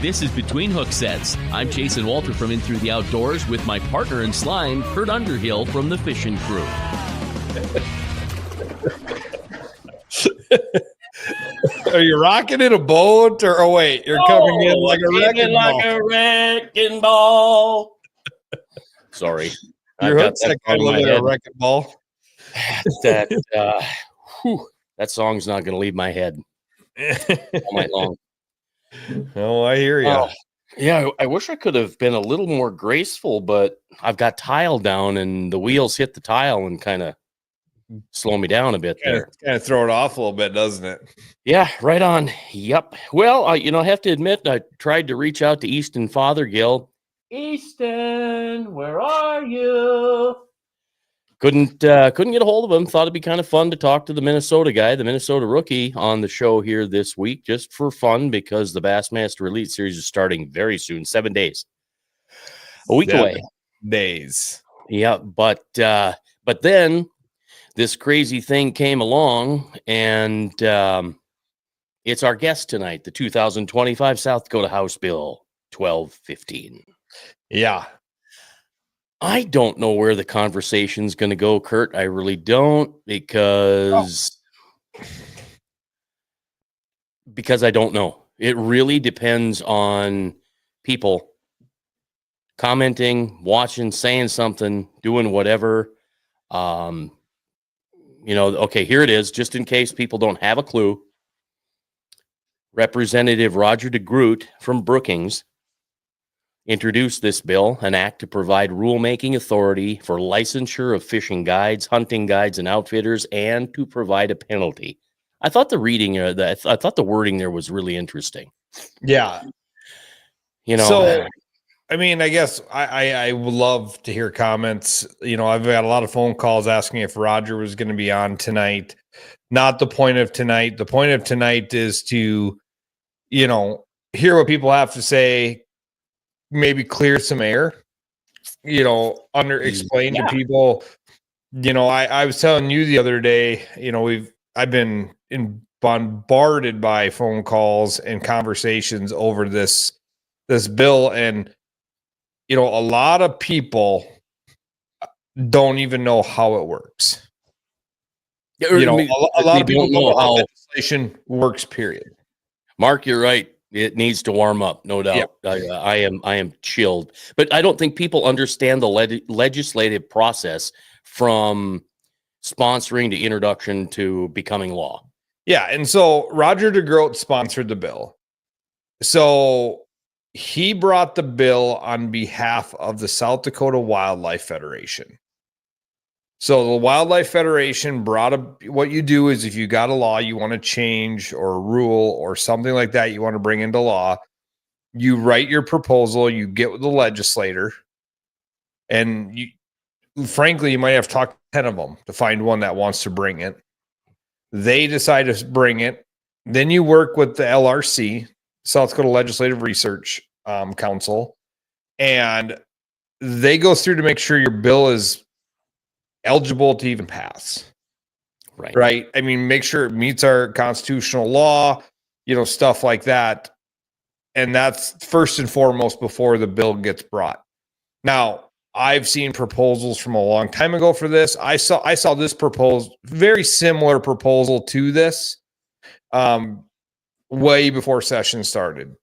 This is Between Hook Sets. I'm Jason Walter from In Through the Outdoors with my partner in slime, Kurt Underhill from the Fishing Crew. Are you rocking in a boat, or wait, you're coming in like a wrecking ball? Sorry, your hook's like a wrecking ball. That song's not going to leave my head all night long. Oh, I hear you. Oh, yeah, I wish I could have been a little more graceful, but I've got tile down, and the wheels hit the tile and kind of slow me down a bit there. Kind of throw it off a little bit, doesn't it? Yeah, right on. Yep. Well, I have to admit, I tried to reach out to Easton Fothergill. Easton, where are you? Couldn't get a hold of him. Thought it'd be kind of fun to talk to the Minnesota guy, the Minnesota rookie, on the show here this week, just for fun, because the Bassmaster Elite Series is starting very soon, 7 days, a week away. Days. Yeah, but then this crazy thing came along, and it's our guest tonight, the 2025 South Dakota House Bill 1215. Yeah. I don't know where the conversation's going to go, Kurt. I really don't, because I don't know. It really depends on people commenting, watching, saying something, doing whatever. Okay, here it is, just in case people don't have a clue. Representative Roger DeGroot from Brookings introduced this bill, an act to provide rulemaking authority for licensure of fishing guides, hunting guides, and outfitters, and to provide a penalty. I thought the wording there was really interesting. Yeah. So, I mean, I guess I would love to hear comments. I've got a lot of phone calls asking if Roger was going to be on tonight. Not the point of tonight. The point of tonight is to, hear what people have to say, maybe clear some air, explain to people. I was telling you the other day, I've been bombarded by phone calls and conversations over this bill, and a lot of people don't even know how it works. A lot of people don't know how legislation works, period. Mark, you're right. It needs to warm up, no doubt. Yeah. I am chilled, but I don't think people understand the legislative process from sponsoring to introduction to becoming law. Yeah, and so Roger DeGroot sponsored the bill. So he brought the bill on behalf of the South Dakota Wildlife Federation. So the Wildlife Federation what you do is, if you got a law you want to change, or a rule or something like that you want to bring into law, you write your proposal, you get with the legislator, and frankly, you might have talked to 10 of them to find one that wants to bring it. They decide to bring it. Then you work with the LRC, South Dakota Legislative Research Council, and they go through to make sure your bill is eligible to even pass. Right. I mean, make sure it meets our constitutional law, stuff like that. And that's first and foremost before the bill gets brought. Now, I've seen proposals from a long time ago for this. I saw this proposal, very similar proposal to this, way before session started.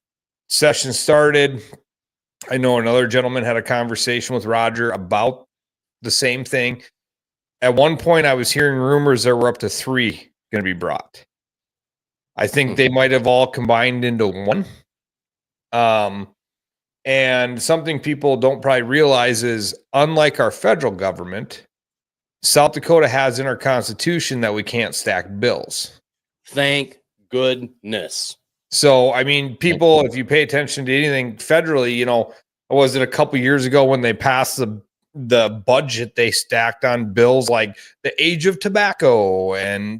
I know another gentleman had a conversation with Roger about the same thing. At one point, I was hearing rumors there were up to 3 going to be brought. I think they might have all combined into one. And something people don't probably realize is, unlike our federal government, South Dakota has in our constitution that we can't stack bills. Thank goodness. So, I mean, people, if you pay attention to anything federally, was it a couple years ago when they passed the budget, they stacked on bills like the age of tobacco and,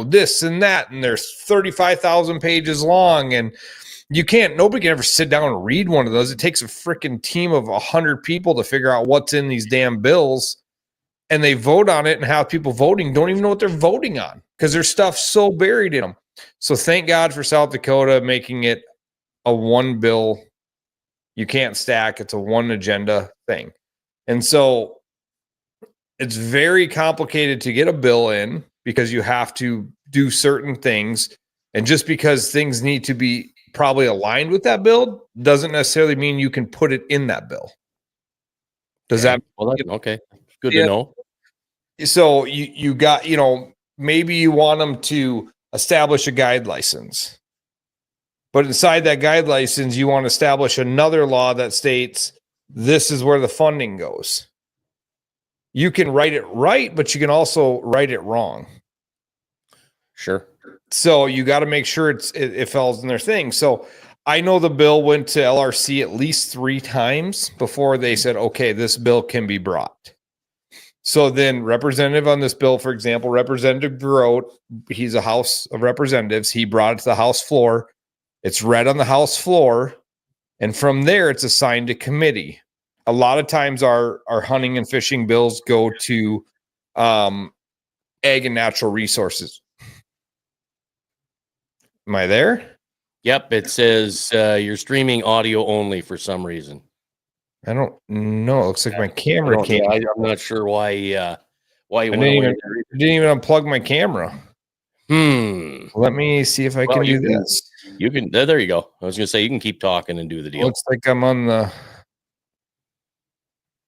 this and that, and there's 35,000 pages long, and nobody can ever sit down and read one of those. It takes a freaking team of 100 people to figure out what's in these damn bills. and they vote on it, and have people voting don't even know what they're voting on because there's stuff so buried in them. So thank God for South Dakota making it a one bill. You can't stack. It's a one agenda thing. And so it's very complicated to get a bill in because you have to do certain things. And just because things need to be probably aligned with that bill doesn't necessarily mean you can put it in that bill. Does that? Well, okay. Good to know. So you got, maybe you want them to establish a guide license. But inside that guide license, you want to establish another law that states this is where the funding goes. You can write it right, but you can also write it wrong. Sure. So you got to make sure it falls in their thing. So I know the bill went to LRC at least 3 times before they said, okay, this bill can be brought. So then representative on this bill, for example, Representative Grote, he's a House of Representatives. He brought it to the House floor. It's read on the House floor. And from there, it's assigned to committee. A lot of times our hunting and fishing bills go to ag and natural resources. Am I there? Yep. It says you're streaming audio only for some reason. I don't know. It looks like my camera came. I'm not sure why you went away. Didn't even unplug my camera. Let me see if I can do this. You can. There you go. I was going to say you can keep talking and do the deal. Looks like I'm on the.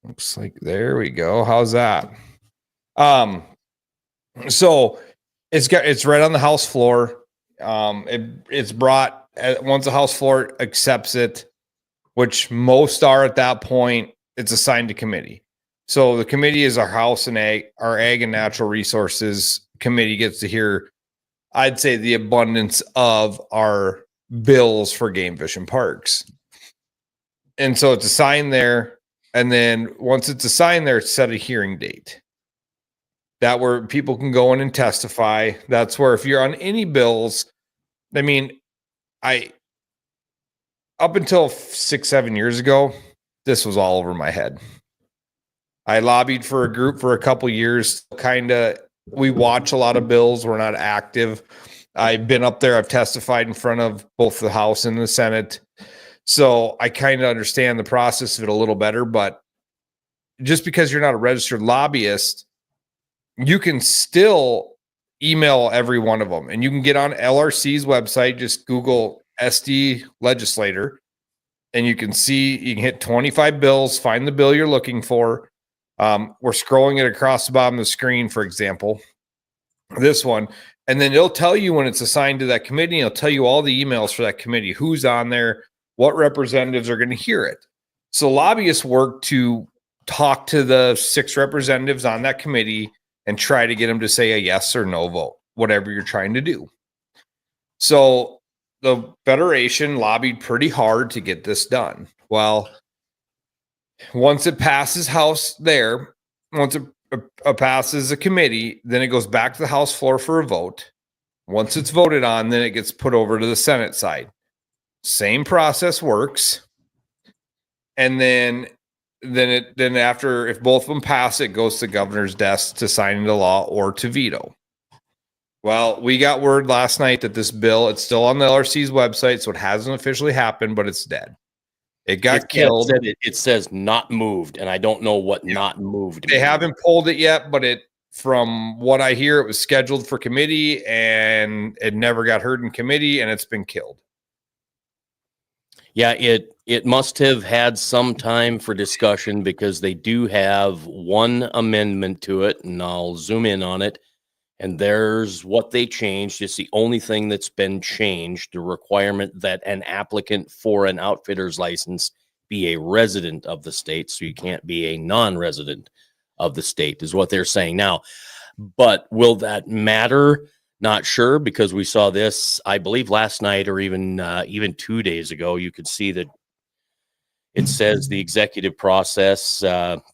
Looks like there we go. How's that? So it's right on the House floor. It's brought once the House floor accepts it, which most are at that point. It's assigned to committee. So the committee is our House and our Ag and Natural Resources committee gets to hear, I'd say, the abundance of our bills for game, fish, and parks. And so it's assigned there. And then once it's assigned there, it's set a hearing date. That where people can go in and testify. That's where if you're on any bills, I mean, up until 6-7 years ago, this was all over my head. I lobbied for a group for a couple years. We watch a lot of bills. We're not active. I've been up there. I've testified in front of both the House and the Senate. So I kind of understand the process of it a little better. But just because you're not a registered lobbyist, you can still email every one of them. And you can get on LRC's website, just Google SD legislator, and you can hit 25 bills, find the bill you're looking for. We're scrolling it across the bottom of the screen, for example, this one, and then it'll tell you when it's assigned to that committee. It'll tell you all the emails for that committee, who's on there, what representatives are going to hear it. So lobbyists work to talk to the 6 representatives on that committee and try to get them to say a yes or no vote, whatever you're trying to do. So the Federation lobbied pretty hard to get this done. Well, once it passes House there, once it passes a committee, then it goes back to the House floor for a vote. Once it's voted on, then it gets put over to the Senate side. Same process works. And then after, if both of them pass, it goes to the governor's desk to sign into law or to veto. Well, we got word last night that this bill, it's still on the LRC's website, so it hasn't officially happened, but it's dead. It got killed. It says not moved, and I don't know what not moved means. They haven't pulled it yet, but from what I hear, it was scheduled for committee, and it never got heard in committee, and it's been killed. Yeah, it must have had some time for discussion because they do have one amendment to it, and I'll zoom in on it. And there's what they changed. It's the only thing that's been changed, the requirement that an applicant for an outfitter's license be a resident of the state. So you can't be a non-resident of the state is what they're saying now. But will that matter? Not sure, because we saw this, I believe, last night or even 2 days ago. You could see that it says the executive process,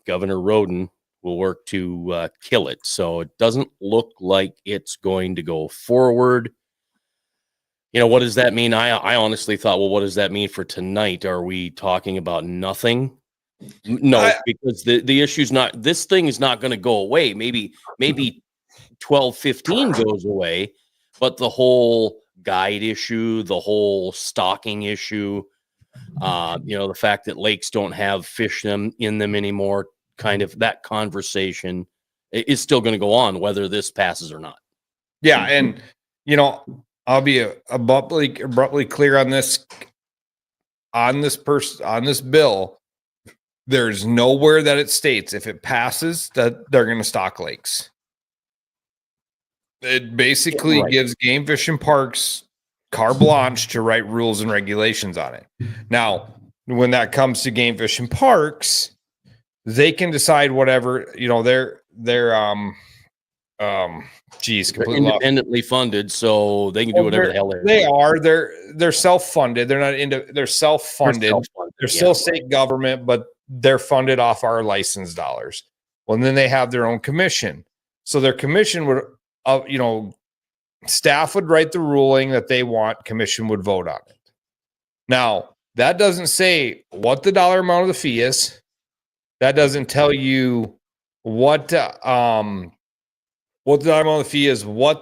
Governor Roden will work to kill it. So it doesn't look like it's going to go forward. You know, what does that mean? I honestly thought, well, what does that mean for tonight? Are we talking about nothing? No, because the issue's not, this thing is not going to go away. Maybe 12, 15 goes away, but the whole guide issue, the whole stocking issue, the fact that lakes don't have fish in them anymore, kind of that conversation is still going to go on, whether this passes or not. Yeah. And, I'll be abruptly clear on this bill. There's nowhere that it states if it passes that they're going to stock lakes. It basically gives game fish and parks carte blanche to write rules and regulations on it. Now, when that comes to game fish and parks, they can decide whatever, they're independently funded, so they can do whatever the hell they are. They're self-funded. They're self-funded. They're still state government, but they're funded off our license dollars. Well, and then they have their own commission. So their commission would, staff would write the ruling that they want, commission would vote on it. Now, that doesn't say what the dollar amount of the fee is. That doesn't tell you what the dollar amount of the fee is, where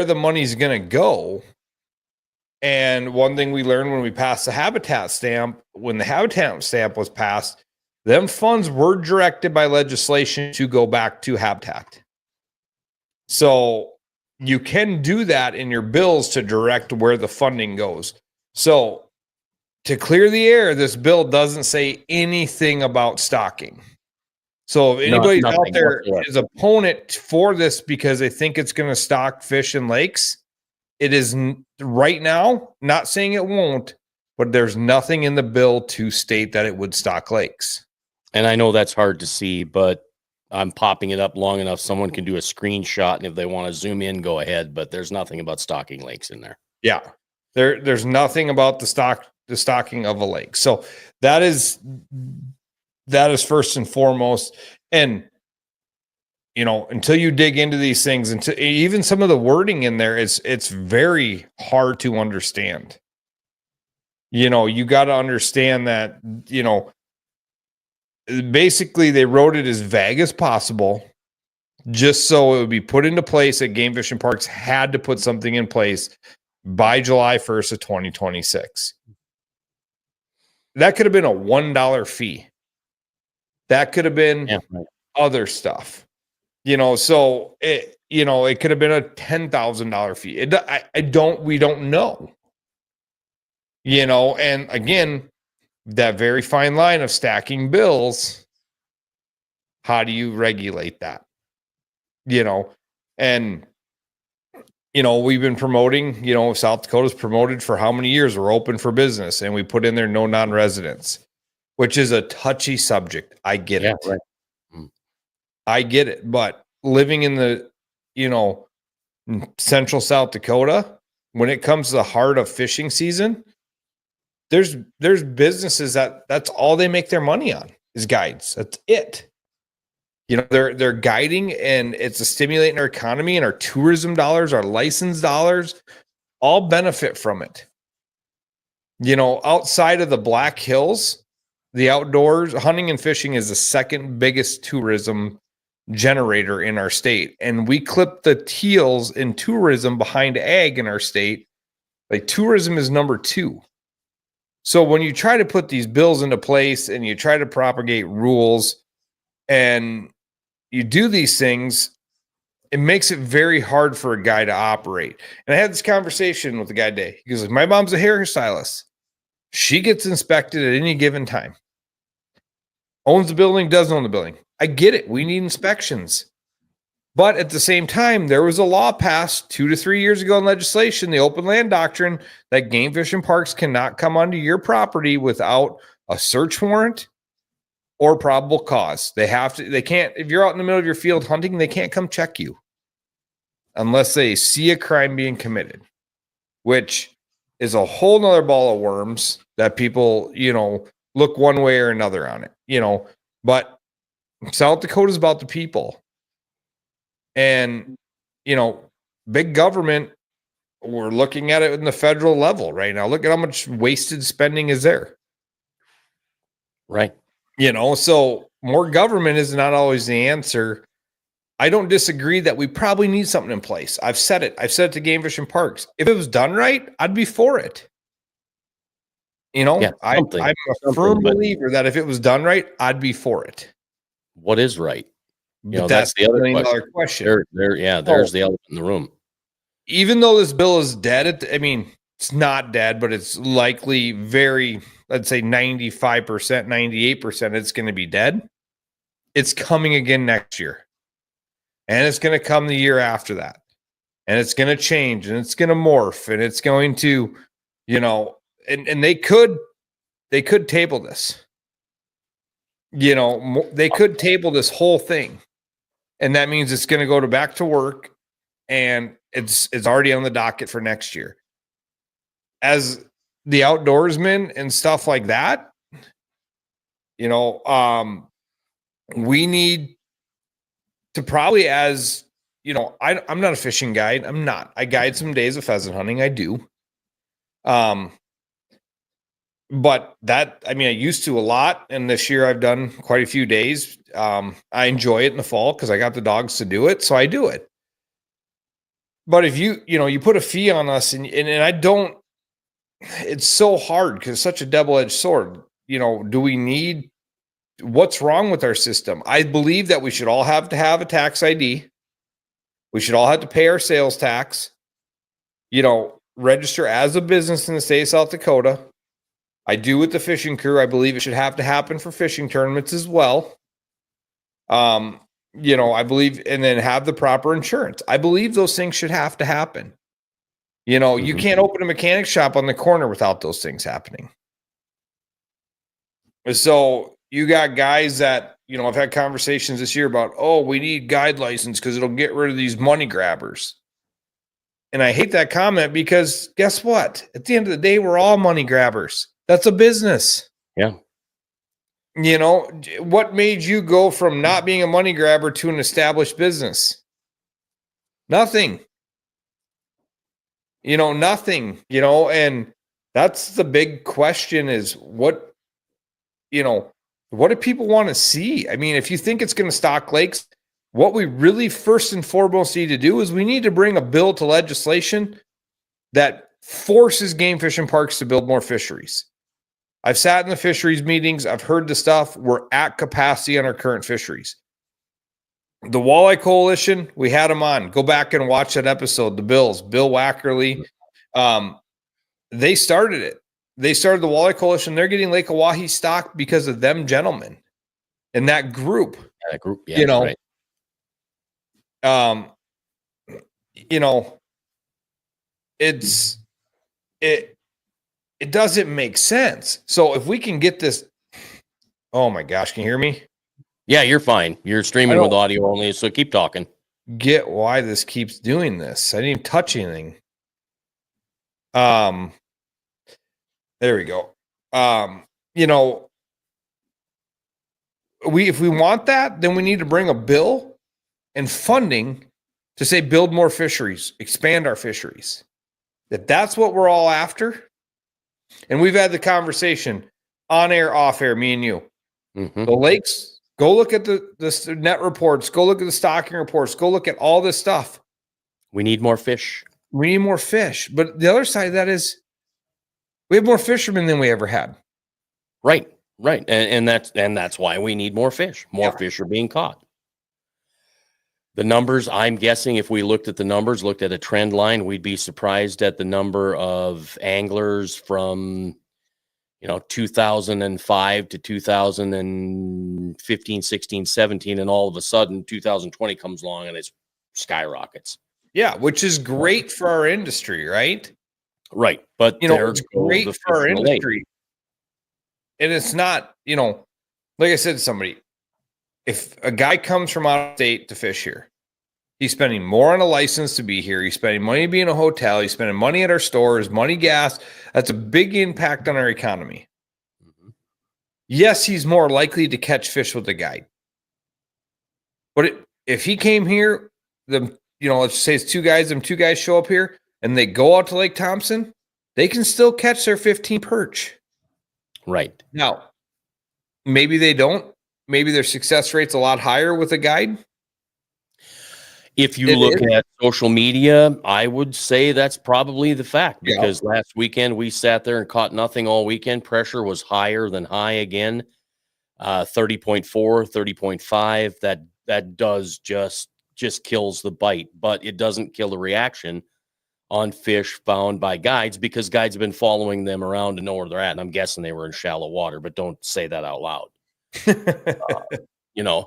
the money's going to go. And one thing we learned when we passed the habitat stamp, when the habitat stamp was passed, them funds were directed by legislation to go back to habitat. So you can do that in your bills to direct where the funding goes. So to clear the air, this bill doesn't say anything about stocking. So if anybody's out there is opponent for this because they think it's going to stock fish in lakes, it is right now, not saying it won't, but there's nothing in the bill to state that it would stock lakes. And I know that's hard to see, but I'm popping it up long enough. Someone can do a screenshot, and if they want to zoom in, go ahead, but there's nothing about stocking lakes in there. Yeah. There's nothing about the stocking of a lake. So that is first and foremost. And, until you dig into these things, and even some of the wording in there, it's very hard to understand. You got to understand that, basically they wrote it as vague as possible, just so it would be put into place that Game Fish and Parks had to put something in place by July 1st of 2026. That could have been a $1 fee. That could have been other stuff, so it could have been a $10,000 fee. We don't know, and again, that very fine line of stacking bills. How do you regulate that? And, we've been promoting, South Dakota's promoted for how many years we're open for business, and we put in there no non-residents, which is a touchy subject. I get it. Right. I get it. But living in the, central South Dakota, when it comes to the heart of fishing season, there's businesses that's all they make their money on is guides. That's it. They're guiding, and it's stimulating our economy, and our tourism dollars, our license dollars, all benefit from it. Outside of the Black Hills, the outdoors, hunting and fishing is the second biggest tourism generator in our state. And we clip the heels in tourism behind ag in our state. Like, tourism is number 2. So when you try to put these bills into place and you try to propagate rules and you do these things, it makes it very hard for a guy to operate. And I had this conversation with the guy today. He goes, my mom's a hairstylist. She gets inspected at any given time. Owns the building, doesn't own the building. I get it. We need inspections. But at the same time, there was a law passed 2 to 3 years ago in legislation, the open land doctrine, that Game Fish and Parks cannot come onto your property without a search warrant or probable cause. They can't, if you're out in the middle of your field hunting, they can't come check you unless they see a crime being committed, which is a whole nother ball of worms that people, look one way or another on it, but South Dakota is about the people. And, big government, we're looking at it in the federal level right now. Look at how much wasted spending is there. Right. So more government is not always the answer. I don't disagree that we probably need something in place. I've said it to Game Fish and Parks. If it was done right, I'd be for it. Yeah, I'm a firm believer that if it was done right, I'd be for it. What is right? But that's the other question. There's the elephant in the room. Even though this bill is dead, it's not dead, but it's likely let's say 95%, 98%, it's going to be dead. It's coming again next year. And it's going to come the year after that. And it's going to change and it's going to morph and it's going to, and they could table this. They could table this whole thing. And that means it's going to go back to work and it's already on the docket for next year. As the outdoorsmen and stuff like that, we need to probably, I'm not a fishing guide. I'm not. I guide some days of pheasant hunting. I do. But I used to a lot. And this year I've done quite a few days. I enjoy it in the fall because I got the dogs to do it. So I do it. But if you put a fee on us and I don't, it's so hard because it's such a double-edged sword. What's wrong with our system? I believe that we should all have to have a tax ID. We should all have to pay our sales tax, register as a business in the state of South Dakota. I do with the fishing crew. I believe it should have to happen for fishing tournaments as well. I believe, and then have the proper insurance. I believe those things should have to happen. You can't open a mechanic shop on the corner without those things happening. So you got guys that, I've had conversations this year about, we need guide license because it'll get rid of these money grabbers. And I hate that comment because guess what? At the end of the day, we're all money grabbers. That's a business. Yeah. What made you go from not being a money grabber to an established business? Nothing. Nothing, and that's the big question is what do people want to see? If you think it's going to stock lakes, what we really first and foremost need to do is we need to bring a bill to legislation that forces Game Fish and Parks to build more fisheries. I've sat in the fisheries meetings. I've heard the stuff. We're at capacity on our current fisheries. The Walleye Coalition, we had them on. Go back and watch that episode. The Bills, Bill Wackerly, they started it. They started the Walleye Coalition. They're getting Lake Oahe stocked because of them gentlemen in that group. Yeah, that group, yeah, right. It doesn't make sense. So if we can get this, oh my gosh, can you hear me? Yeah, you're fine. You're streaming with audio only, so keep talking. Get why this keeps doing this. I didn't even touch anything. There we go. If we want that, then we need to bring a bill and funding to say build more fisheries, expand our fisheries. If that's what we're all after, and we've had the conversation on air, off air, me and you. Mm-hmm. The lakes. Go look at the net reports. Go look at the stocking reports. Go look at all this stuff. We need more fish. We need more fish. But the other side of that is we have more fishermen than we ever had. Right. And that's why we need more fish. More fish are being caught. The numbers, I'm guessing if we looked at the numbers, looked at a trend line, we'd be surprised at the number of anglers from 2005 to 2015, 16, 17, and all of a sudden 2020 comes along and it skyrockets. Yeah, which is great for our industry, right? Right. But it's great for our industry. And it's not, like I said to somebody, if a guy comes from out of state to fish here, he's spending more on a license to be here. He's spending money to be in a hotel. He's spending money at our stores, money, gas. That's a big impact on our economy. Mm-hmm. Yes, he's more likely to catch fish with a guide. But if he came here, let's say it's two guys show up here and they go out to Lake Thompson, they can still catch their 15 perch. Right. Now, maybe they don't. Maybe their success rate's a lot higher with a guide. If you look at social media, I would say that's probably the fact, because last weekend we sat there and caught nothing all weekend. Pressure was higher than high again, 30.4, 30.5. That does just kills the bite, but it doesn't kill the reaction on fish found by guides, because guides have been following them around to know where they're at. And I'm guessing they were in shallow water, but don't say that out loud.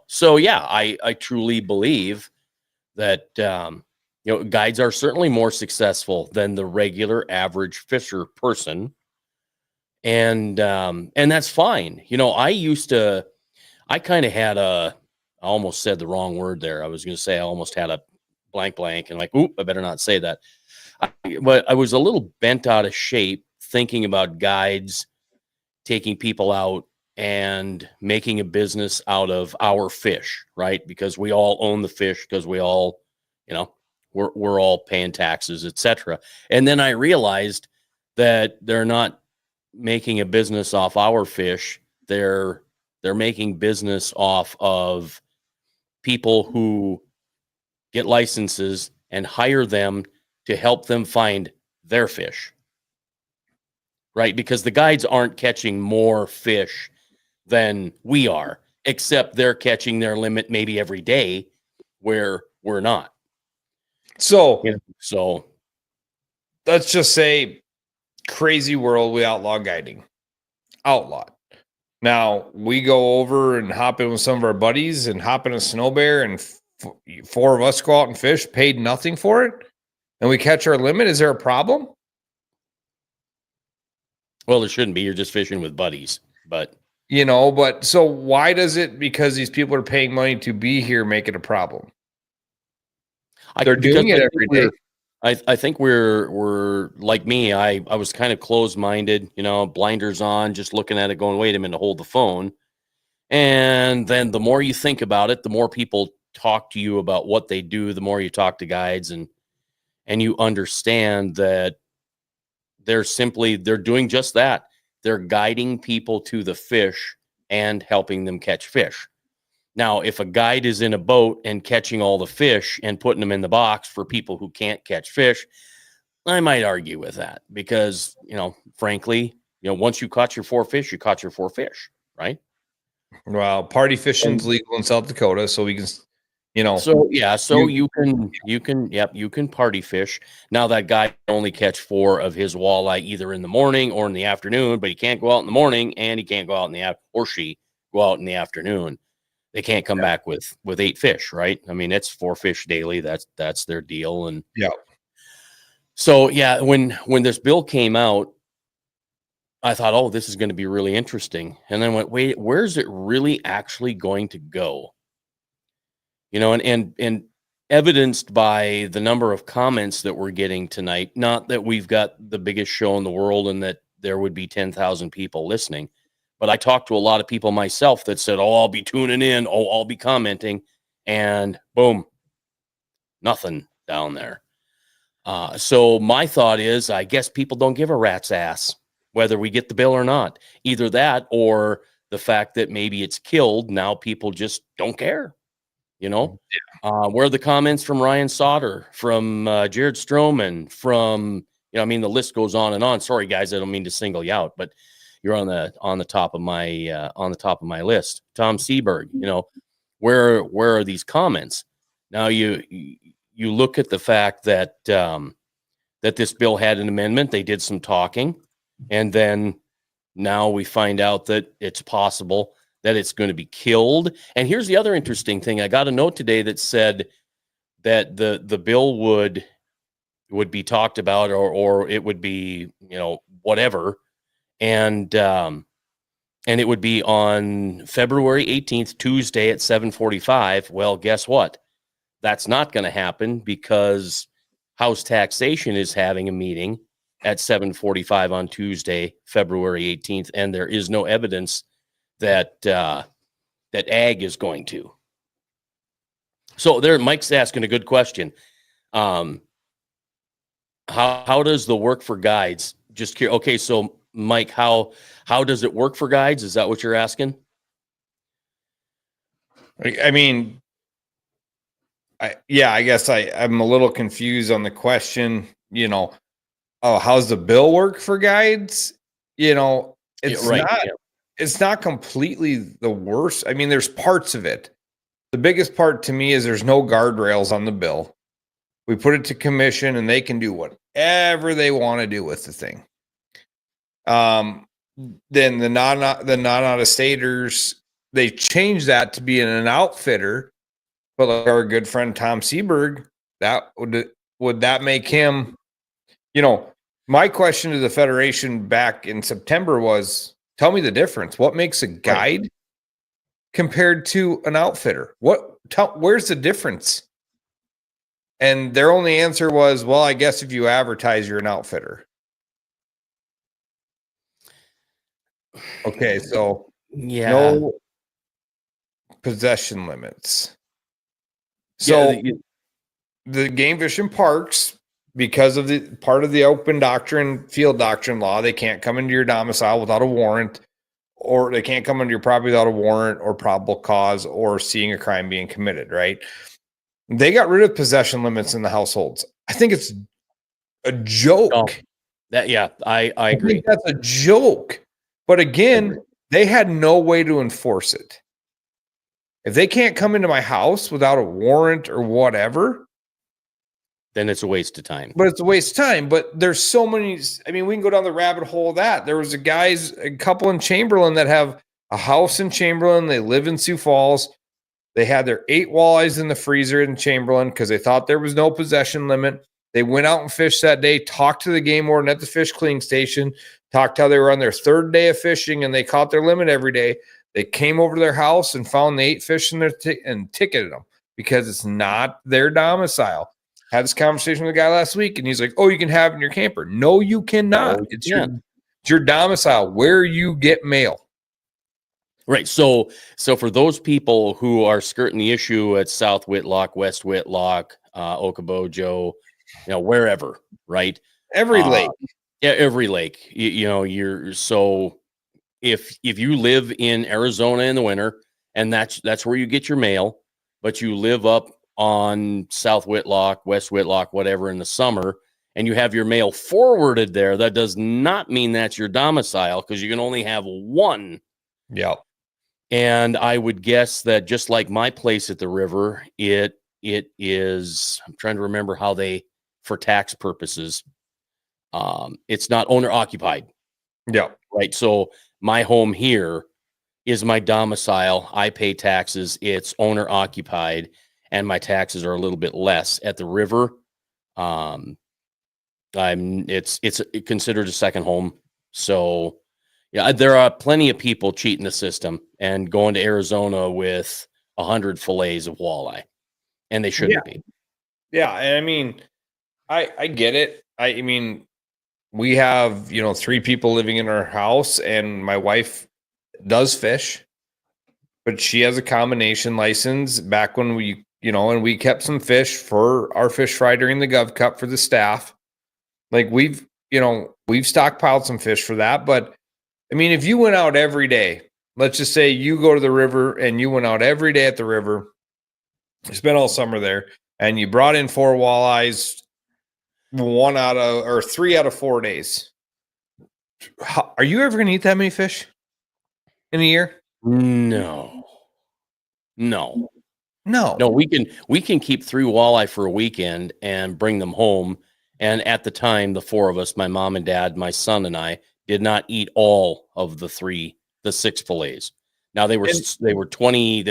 So yeah, I truly believe that, guides are certainly more successful than the regular average fisher person. And that's fine. I kind of had I almost said the wrong word there. I was going to say I almost had a blank and like, oop, I better not say that. But I was a little bent out of shape thinking about guides taking people out and making a business out of our fish, right? Because we all own the fish, because we all, we're all paying taxes, etc. And then I realized that they're not making a business off our fish. They're making business off of people who get licenses and hire them to help them find their fish, right? Because the guides aren't catching more fish than we are, except they're catching their limit maybe every day, where we're not. So let's just say, crazy world, we outlaw guiding. Outlawed. Now we go over and hop in with some of our buddies and hop in a snow bear, and four of us go out and fish, paid nothing for it, and we catch our limit. Is there a problem? Well, there shouldn't be. You're just fishing with buddies, but so why does it, because these people are paying money to be here, make it a problem? They're doing it every day. I think we're like me. I was kind of closed-minded, blinders on, just looking at it going, wait a minute, hold the phone. And then the more you think about it, the more people talk to you about what they do, the more you talk to guides, and you understand that they're doing just that. They're guiding people to the fish and helping them catch fish. Now, if a guide is in a boat and catching all the fish and putting them in the box for people who can't catch fish, I might argue with that, because, frankly, once you caught your 4 fish, you caught your 4 fish, right? Well, party fishing's legal in South Dakota, so we can, So yeah, you can party fish. Now that guy can only catch 4 of his walleye either in the morning or in the afternoon, but he can't go out in the morning, and he can't go out in the or she go out in the afternoon. They can't come back with 8 fish, right? I mean, it's 4 fish daily. That's their deal. And so yeah, when this bill came out, I thought, oh, this is going to be really interesting. And then went, wait, where's it really actually going to go? And evidenced by the number of comments that we're getting tonight, not that we've got the biggest show in the world and that there would be 10,000 people listening, but I talked to a lot of people myself that said, oh, I'll be tuning in. Oh, I'll be commenting. And boom, nothing down there. So my thought is, I guess people don't give a rat's ass whether we get the bill or not. Either that, or the fact that maybe it's killed. Now people just don't care. Where are the comments from Ryan Sauter, from Jared Stroman, from, the list goes on and on. Sorry, guys, I don't mean to single you out, but you're on the top of my list. Tom Seberg, where are these comments? Now you look at the fact that that this bill had an amendment. They did some talking, and then now we find out that it's possible that it's going to be killed. And here's the other interesting thing. I got a note today that said that the bill would be talked about, or it would be, whatever. And it would be on February 18th, Tuesday at 7:45. Well, guess what? That's not going to happen, because House Taxation is having a meeting at 7:45 on Tuesday, February 18th, and there is no evidence that that Ag is going to. So there, Mike's asking a good question. How does the work for guides? Just curious. Okay, so Mike, how does it work for guides? Is that what you're asking? I mean, I guess I'm a little confused on the question, oh, how's the bill work for guides? It's right. not, Yeah. it's not completely the worst. I mean, there's parts of it. The biggest part to me is there's no guardrails on the bill. We put it to commission and they can do whatever they want to do with the thing. Then the non out of staters, they changed that to be an outfitter. But like our good friend Tom Seberg, that would that make him, my question to the Federation back in September was, tell me the difference. What makes a guide compared to an outfitter? Where's the difference? And their only answer was, well, I guess if you advertise, you're an outfitter. Okay, so no possession limits. So the game fish and parks, because of the part of the open doctrine, field doctrine law, they can't come into your domicile without a warrant, or they can't come into your property without a warrant or probable cause or seeing a crime being committed, right? They got rid of possession limits in the households. I think it's a joke. Oh, I agree. I think that's a joke. But again, they had no way to enforce it. If they can't come into my house without a warrant or whatever, then it's a waste of time. But it's a waste of time. But there's so many. I mean, we can go down the rabbit hole of that. There was a couple in Chamberlain that have a house in Chamberlain. They live in Sioux Falls. They had their 8 walleyes in the freezer in Chamberlain because they thought there was no possession limit. They went out and fished that day, talked to the game warden at the fish cleaning station, talked how they were on their 3rd day of fishing and they caught their limit every day. They came over to their house and found the 8 fish in their and ticketed them because it's not their domicile. Had this conversation with a guy last week and he's like, oh, you can have it in your camper. No, you cannot. It's your domicile where you get mail. Right. So for those people who are skirting the issue at South Whitlock, West Whitlock, Okobojo, wherever, right? Every lake. Yeah, every lake. You're so if you live in Arizona in the winter and that's where you get your mail, but you live up on South Whitlock, West Whitlock, whatever in the summer, and you have your mail forwarded there, that does not mean that's your domicile because you can only have one. Yeah. And I would guess that just like my place at the river, it is, I'm trying to remember how for tax purposes, it's not owner occupied. Yeah. Right. So my home here is my domicile. I pay taxes. It's owner occupied and my taxes are a little bit less. At the river, it's considered a second home. So yeah, there are plenty of people cheating the system and going to Arizona with 100 fillets of walleye, and they shouldn't be. Yeah, and I mean, I get it. I mean, we have 3 people living in our house, and my wife does fish, but she has a combination license. Back when we, and we kept some fish for our fish fry during the Gov Cup for the staff. Like we've stockpiled some fish for that, but. I mean, if you went out every day, let's just say you go to the river and you went out every day at the river, you spent all summer there, and you brought in 4 walleyes, 3 out of 4 days. Are you ever going to eat that many fish in a year? No. We can keep 3 walleye for a weekend and bring them home. And at the time, the 4 of us, my mom and dad, my son and I, did not eat all of the 6 fillets. Now they were 17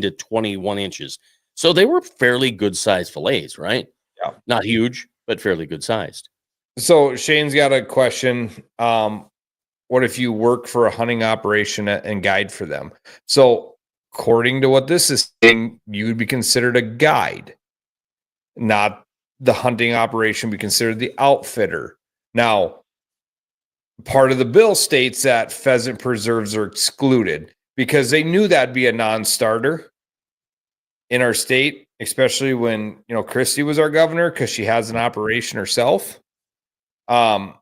to 21 inches. So they were fairly good sized fillets, right? Yeah. Not huge, but fairly good sized. So Shane's got a question. What if you work for a hunting operation and guide for them? So according to what this is saying, you would be considered a guide, not the hunting operation. Be considered the outfitter. Now, part of the bill states that pheasant preserves are excluded because they knew that'd be a non-starter in our state, especially when, Christie was our governor because she has an operation herself. They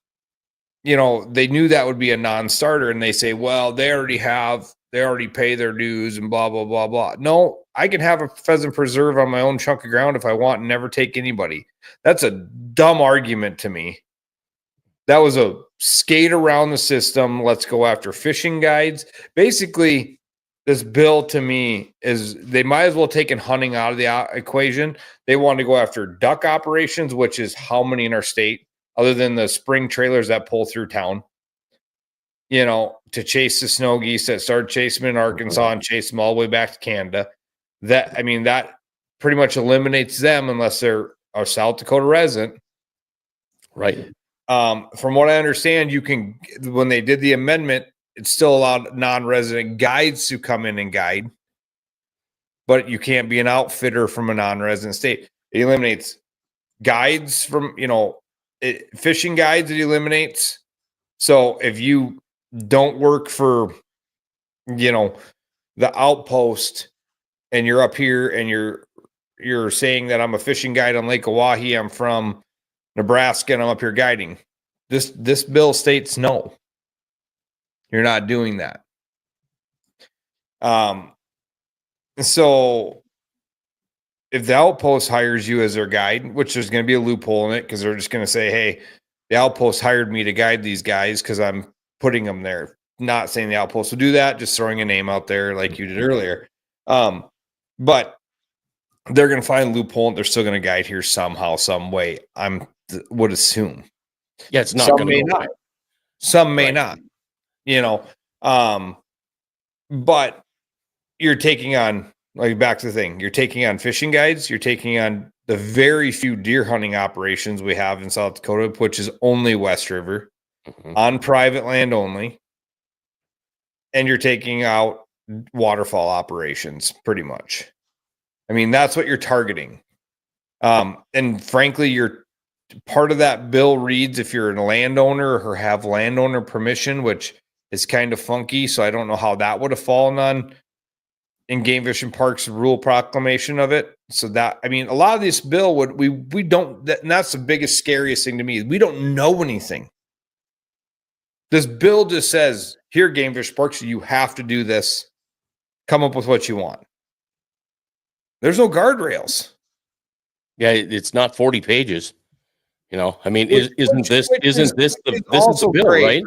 knew that would be a non-starter and they say, well, they already have they already pay their dues and blah, blah, blah, blah. No, I can have a pheasant preserve on my own chunk of ground if I want and never take anybody. That's a dumb argument to me. That was a skate around the system. Let's go after fishing guides. Basically, this bill to me is they might as well take hunting out of the equation. They want to go after duck operations, which is how many in our state, other than the spring trailers that pull through town, to chase the snow geese that started chasing them in Arkansas and chase them all the way back to Canada. That pretty much eliminates them unless they're a South Dakota resident. Right. From what I understand, when they did the amendment, it's still allowed non-resident guides to come in and guide, but you can't be an outfitter from a non-resident state. It eliminates guides from, fishing guides. It eliminates. So if you don't work for, the outpost and you're up here and you're saying that I'm a fishing guide on Lake Oahe, I'm from Nebraska and I'm up here guiding. This bill states no. You're not doing that. So if the outpost hires you as their guide, which there's going to be a loophole in it because they're just going to say, hey, the outpost hired me to guide these guys because I'm putting them there. Not saying the outpost will do that, just throwing a name out there like you did earlier. But they're going to find a loophole and they're still going to guide here somehow, some way. Would assume. Yeah, it's not some going may not. Some may not. But you're taking on, like, back to the thing, you're taking on fishing guides, you're taking on the very few deer hunting operations we have in South Dakota, which is only West River, on private land only, and you're taking out waterfall operations pretty much. I mean, that's what you're targeting. And frankly, you're part of that bill reads if you're a landowner or have landowner permission, which is kind of funky. So I don't know how that would have fallen on in Game Fish and Parks rule proclamation of it. So that, a lot of this bill we don't, and that's the biggest, scariest thing to me. We don't know anything. This bill just says, here, Game Fish Parks, you have to do this. Come up with what you want. There's no guardrails. Yeah, it's not 40 pages. Isn't this the bill, right?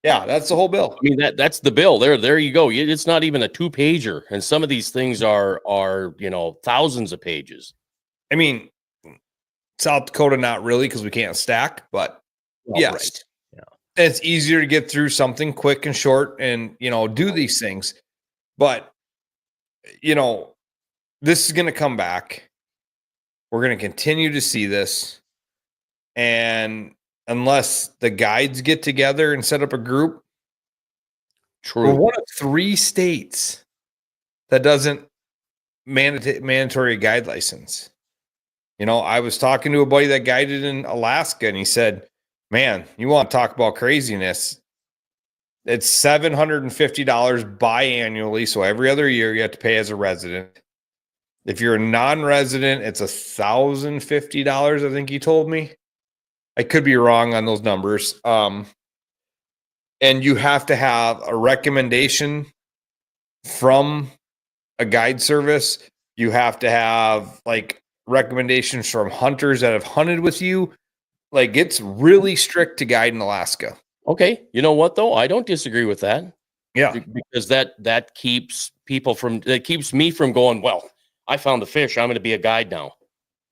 Yeah, that's the whole bill. That's the bill. There you go. It's not even a 2-pager, and some of these things are thousands of pages. South Dakota, not really, because we can't stack, but yes. Right. Yeah. It's easier to get through something quick and short and, do these things. But, this is going to come back. We're going to continue to see this. And unless the guides get together and set up a group, we're one of 3 states that doesn't mandatory guide license. I was talking to a buddy that guided in Alaska, and he said, man, you want to talk about craziness? It's $750 biannually. So every other year you have to pay as a resident. If you're a non-resident, it's $1,050. I think he told me. I could be wrong on those numbers. And you have to have a recommendation from a guide service. You have to have recommendations from hunters that have hunted with you. It's really strict to guide in Alaska. Okay. You know what, though? I don't disagree with that. Yeah. Because that keeps me from going, well, I found the fish, I'm going to be a guide now.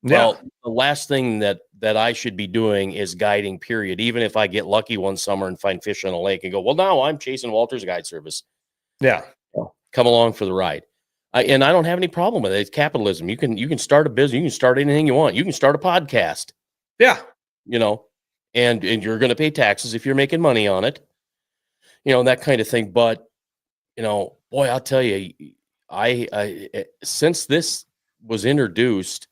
Yeah. Well, the last thing that I should be doing is guiding, period. Even if I get lucky one summer and find fish on a lake and go, well, now I'm Jason Walters Guide Service. Yeah. Come along for the ride. And I don't have any problem with it. It's capitalism. You can start a business. You can start anything you want. You can start a podcast. Yeah. And you're going to pay taxes if you're making money on it, that kind of thing. But, boy, I'll tell you, I since this was introduced,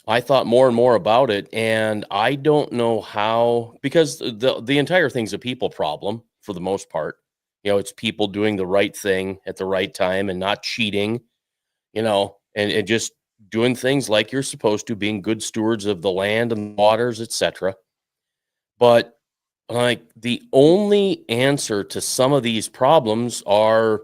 I thought more and more about it, and I don't know how, because the entire thing's a people problem for the most part. It's people doing the right thing at the right time and not cheating, and just doing things like you're supposed to, being good stewards of the land and waters, etc. But like the only answer to some of these problems are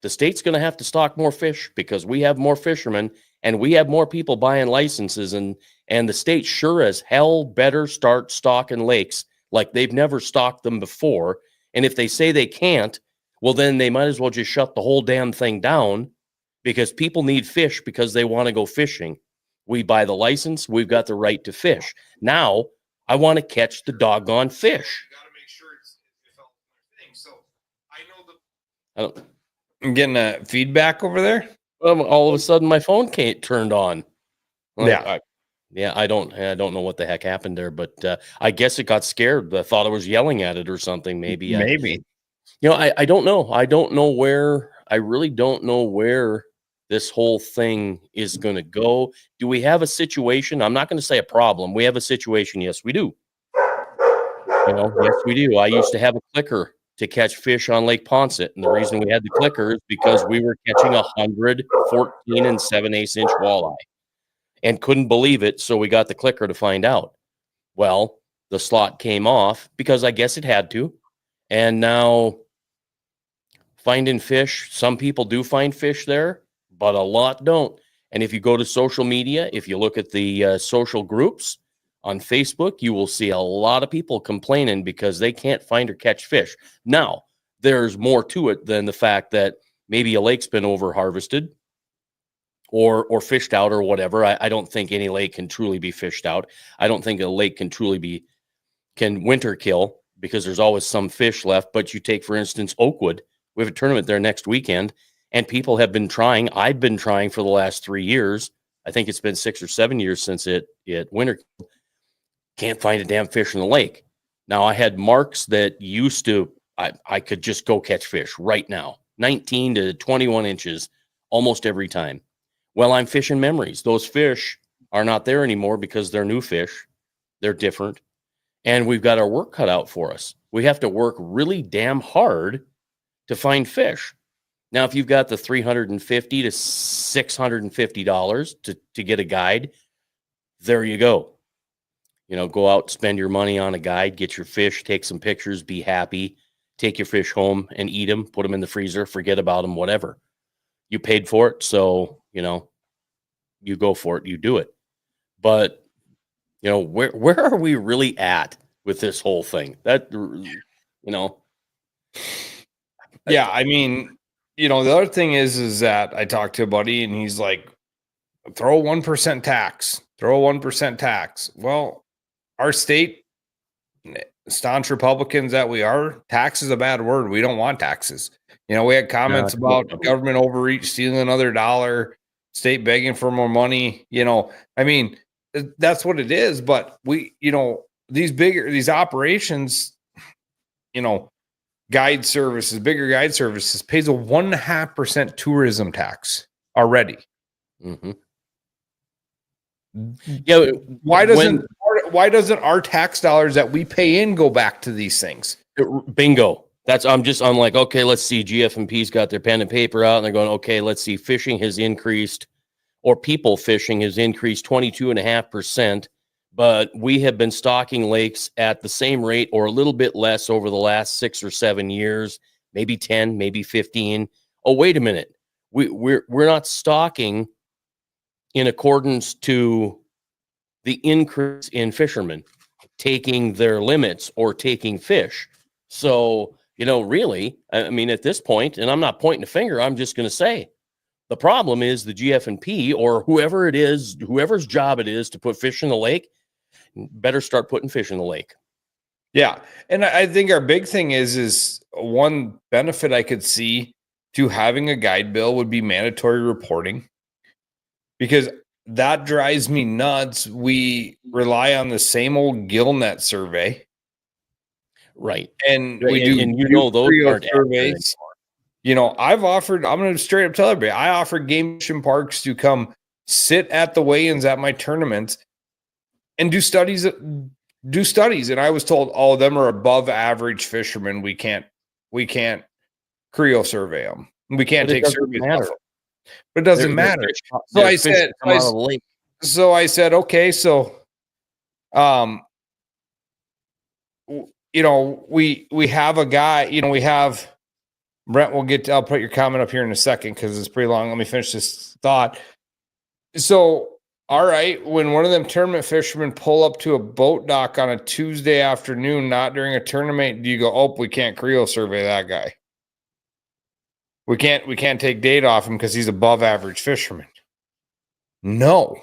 the state's going to have to stock more fish because we have more fishermen and we have more people buying licenses, and the state sure as hell better start stocking lakes like they've never stocked them before. And if they say they can't, well, then they might as well just shut the whole damn thing down, because people need fish because they want to go fishing. We buy the license, we've got the right to fish. Now I want to catch the doggone fish. You got to make sure it's thing. So I know I don't, I'm getting a feedback over there. all of a sudden my phone can't turned on. Yeah. I don't know what the heck happened there, but I guess it got scared. I thought I was yelling at it or something. Maybe. I don't know. I don't know where. I really don't know where this whole thing is going to go. Do we have a situation? I'm not going to say a problem. We have a situation. Yes, we do. Yes, we do. I used to have a clicker to catch fish on Lake Poncet, and the reason we had the clicker is because we were catching 114 and 7/8 inch walleye, and couldn't believe it. So we got the clicker to find out. Well, the slot came off because I guess it had to, and now finding fish. Some people do find fish there, but a lot don't. And if you go to social media, if you look at the social groups on Facebook, you will see a lot of people complaining because they can't find or catch fish. Now, there's more to it than the fact that maybe a lake's been over harvested or fished out or whatever. I don't think any lake can truly be fished out. I don't think a lake can truly can winter kill, because there's always some fish left. But you take, for instance, Oakwood. We have a tournament there next weekend, and people have been trying. I've been trying for the last 3 years. I think it's been 6 or 7 years since it winter. Can't find a damn fish in the lake. Now, I had marks that used to, I could just go catch fish right now, 19 to 21 inches almost every time. Well, I'm fishing memories. Those fish are not there anymore because they're new fish. They're different. And we've got our work cut out for us. We have to work really damn hard to find fish. Now, if you've got the $350 to $650 to get a guide, there you go. Go out, spend your money on a guide, get your fish, take some pictures, be happy, take your fish home and eat them, put them in the freezer, forget about them, whatever. You paid for it, so, you go for it, you do it. But, where are we really at with this whole thing? Yeah, I mean, the other thing is that I talked to a buddy and he's like, throw a 1% tax, throw a 1% tax. Well, our state, staunch Republicans that we are, tax is a bad word. We don't want taxes. We had comments about government overreach, stealing another dollar, state begging for more money. I mean, that's what it is. But these operations, guide services, bigger guide services pays a 1.5% tourism tax already. Mm-hmm. Yeah. Why doesn't our tax dollars that we pay in go back to these things? Bingo. I'm like, okay, let's see. GF&P's got their pen and paper out and they're going, okay, let's see. Fishing has increased, or people fishing has increased 22.5%. But we have been stocking lakes at the same rate or a little bit less over the last 6 or 7 years, maybe 10, maybe 15. Oh, wait a minute. We're not stocking in accordance to the increase in fishermen taking their limits or taking fish. So, really, I mean, at this point, and I'm not pointing a finger, I'm just going to say the problem is the GF&P or whoever it is, whoever's job it is to put fish in the lake, better start putting fish in the lake. Yeah. And I think our big thing is one benefit I could see to having a guide bill would be mandatory reporting, because that drives me nuts. We rely on the same old GillNet survey. Right. And we do, and those aren't surveys. I'm going to straight up tell everybody, I offer Game Mission Parks to come sit at the weigh-ins at my tournaments and do studies. And I was told all of them are above average fishermen. We can't Creo survey them. We can't take surveys. But it doesn't matter. So I said, okay, so we have a guy, we have Brent. I'll put your comment up here in a second because it's pretty long. Let me finish this thought. So, all right, when one of them tournament fishermen pull up to a boat dock on a Tuesday afternoon, not during a tournament, do you go, oh, we can't creel survey that guy? We can't take data off him because he's above average fisherman. No.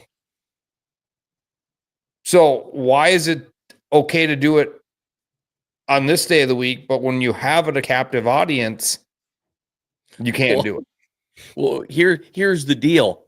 So why is it okay to do it on this day of the week, but when you have a captive audience, you can't do it? Well, here's the deal.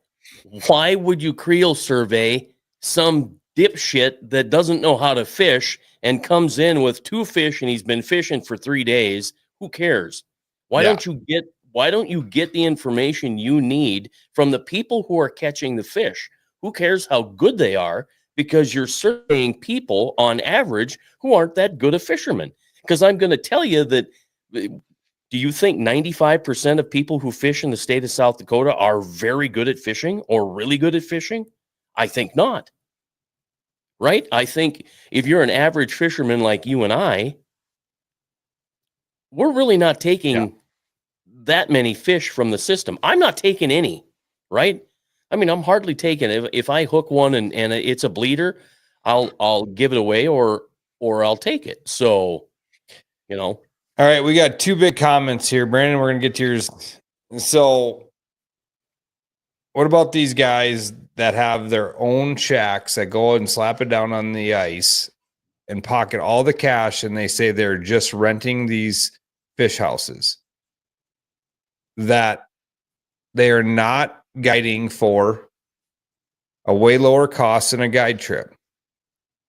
Why would you creel survey some dipshit that doesn't know how to fish and comes in with 2 fish and he's been fishing for 3 days? Who cares? Why don't you get the information you need from the people who are catching the fish? Who cares how good they are? Because you're surveying people on average who aren't that good of fishermen. Because I'm going to tell you that, do you think 95% of people who fish in the state of South Dakota are very good at fishing or really good at fishing? I think not. Right? I think if you're an average fisherman like you and I, we're really not taking that many fish from the system. I'm not taking any, right? I mean, I'm hardly taking it. If I hook one and it's a bleeder, I'll give it away or I'll take it. So, All right, we got 2 big comments here. Brandon, we're going to get to yours. So, what about these guys that have their own shacks that go and slap it down on the ice and pocket all the cash, and they say they're just renting these fish houses? That they are not guiding for a way lower cost than a guide trip.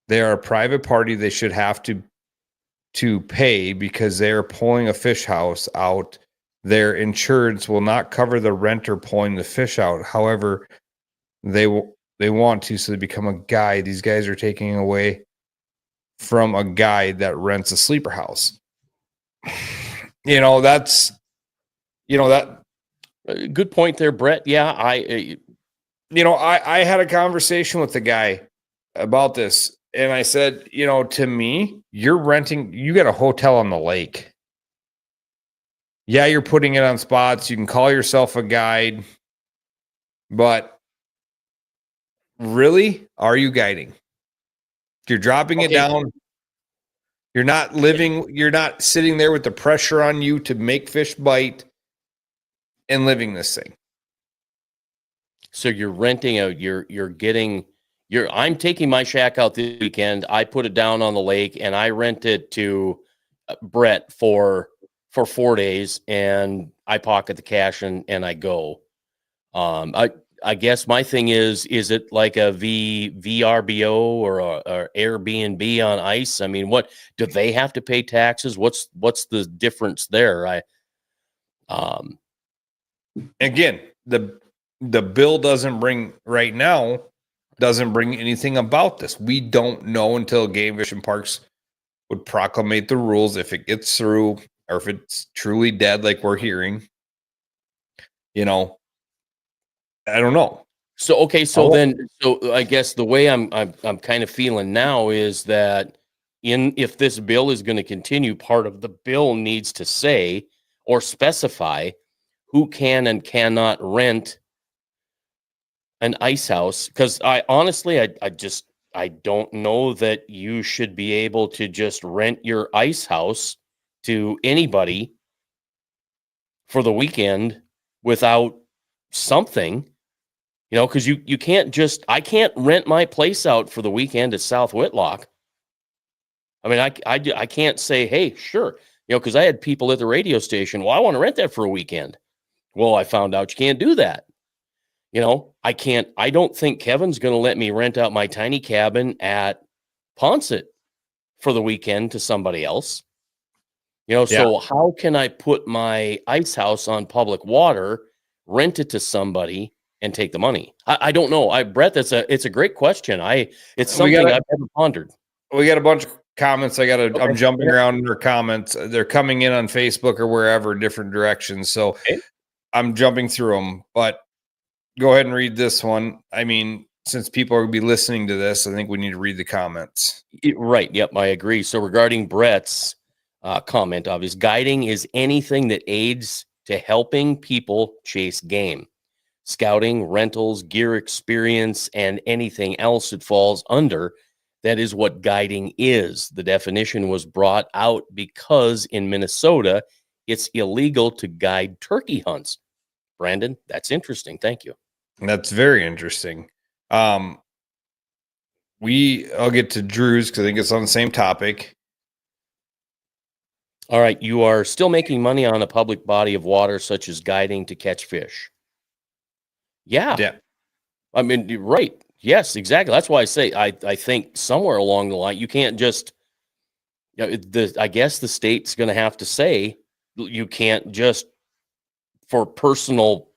They are a private party. They should have to pay because they are pulling a fish house out. Their insurance will not cover the renter pulling the fish out. However, they want to, so they become a guide. These guys are taking away from a guide that rents a sleeper house. That good point there, Brett. Yeah, I had a conversation with the guy about this, and I said, to me, you got a hotel on the lake. Yeah, you're putting it on spots. You can call yourself a guide, but really, are you guiding? You're dropping it down. You're not you're not sitting there with the pressure on you to make fish bite and living this thing. So you're renting out, I'm taking my shack out this weekend. I put it down on the lake and I rent it to Brett for 4 days, and I pocket the cash and I go. I guess my thing is it like a VRBO or a Airbnb on ice? I mean, what do they have to pay taxes? What's the difference there? Again, the bill doesn't bring anything about this. We don't know until Game Fish and Parks would proclamate the rules, if it gets through or if it's truly dead like we're hearing. I don't know. So okay, so I guess the way I'm kind of feeling now is that if this bill is going to continue, part of the bill needs to say or specify who can and cannot rent an ice house. Because I honestly I don't know that you should be able to just rent your ice house to anybody for the weekend without something. Because you can't I can't rent my place out for the weekend at South Whitlock. I mean, I can't say, hey, sure, because I had people at the radio station. Well, I want to rent that for a weekend. Well, I found out you can't do that. I don't think Kevin's going to let me rent out my tiny cabin at Ponset for the weekend to somebody else. So how can I put my ice house on public water, rent it to somebody, and take the money? I don't know. Brett, it's a great question. It's something I've never pondered. We got a bunch of comments. I'm jumping around in their comments. They're coming in on Facebook or wherever, different directions. So I'm jumping through them, but go ahead and read this one. I mean, since people are going to be listening to this, I think we need to read the comments. Right. Yep. I agree. So regarding Brett's comment of his guiding is anything that aids to helping people chase game, scouting, rentals, gear experience, and anything else it falls under. That is what guiding is. The definition was brought out because in Minnesota, it's illegal to guide turkey hunts. Brandon, that's interesting. Thank you. That's very interesting. I'll get to Drew's because I think it's on the same topic. All right. You are still making money on a public body of water, such as guiding to catch fish. Yeah. I mean, right. Yes, exactly. That's why I say I think somewhere along the line, you can't just, I guess the state's going to have to say you can't just, for personal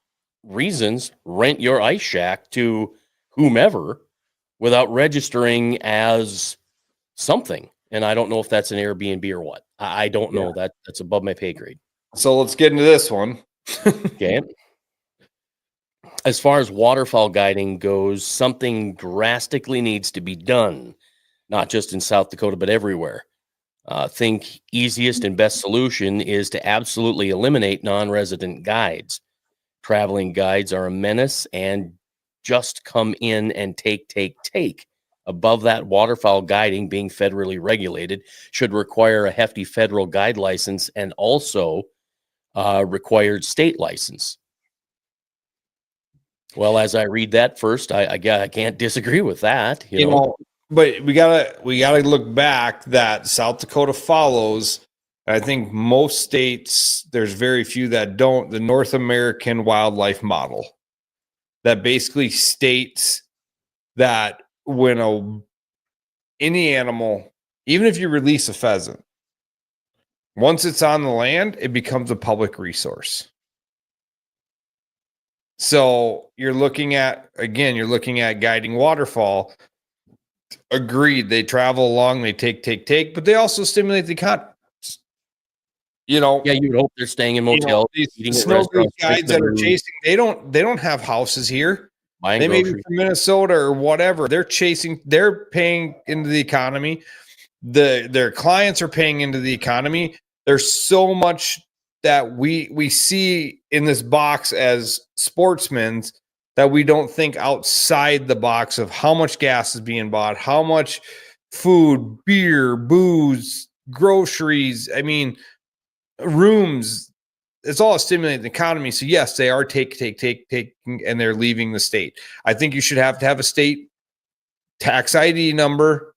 reasons, rent your ice shack to whomever without registering as something. And I don't know if that's an Airbnb or what. I don't know. That's above my pay grade. So let's get into this one. Okay. As far as waterfowl guiding goes, something drastically needs to be done, not just in South Dakota, but everywhere. Think easiest and best solution is to absolutely eliminate non-resident guides. Traveling guides are a menace and just come in and take. Above that, waterfowl guiding, being federally regulated, should require a hefty federal guide license and also required state license. Well, as I read that first, I can't disagree with that. You know, but we gotta look back that South Dakota follows. I think most states, there's very few that don't, the North American wildlife model that basically states that when any animal, even if you release a pheasant, once it's on the land, it becomes a public resource. So you're looking at guiding waterfowl. Agreed. They travel along, they take, but they also stimulate the economy. You know, yeah, you would hope they're staying in motels. These snow guides that are chasing, they don't have houses here. They may be from Minnesota or whatever. They're paying into the economy. Their clients are paying into the economy. There's so much that we see in this box as sportsmen that we don't think outside the box of how much gas is being bought, how much food, beer, booze, groceries, rooms. It's all stimulating the economy. So yes, they are taking, and they're leaving the state. I think you should have to have a state tax ID number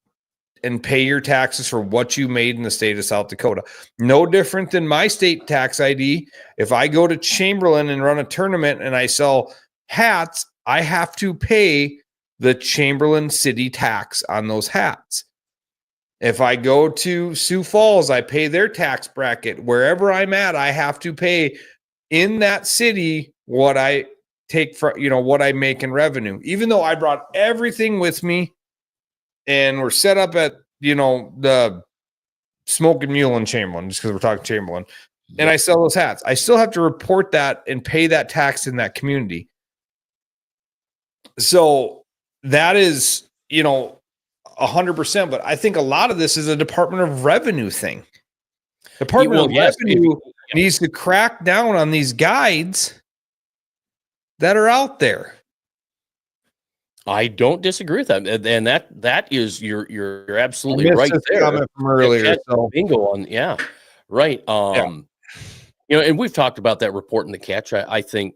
and pay your taxes for what you made in the state of South Dakota. No different than my state tax ID. If I go to Chamberlain and run a tournament and I sell hats, I have to pay the Chamberlain city tax on those hats. If I go to Sioux Falls, I pay their tax bracket. Wherever I'm at, I have to pay in that city what I take for, what I make in revenue. Even though I brought everything with me and we're set up at, the Smoking Mule in Chamberlain, just because we're talking Chamberlain, and I sell those hats, I still have to report that and pay that tax in that community. So that is, 100%, but I think a lot of this is a Department of Revenue thing. Department of Revenue needs to crack down on these guides that are out there. I don't disagree with that, and that is you're absolutely right there. Comment from earlier, bingo on, right. And we've talked about that report in the catch. I think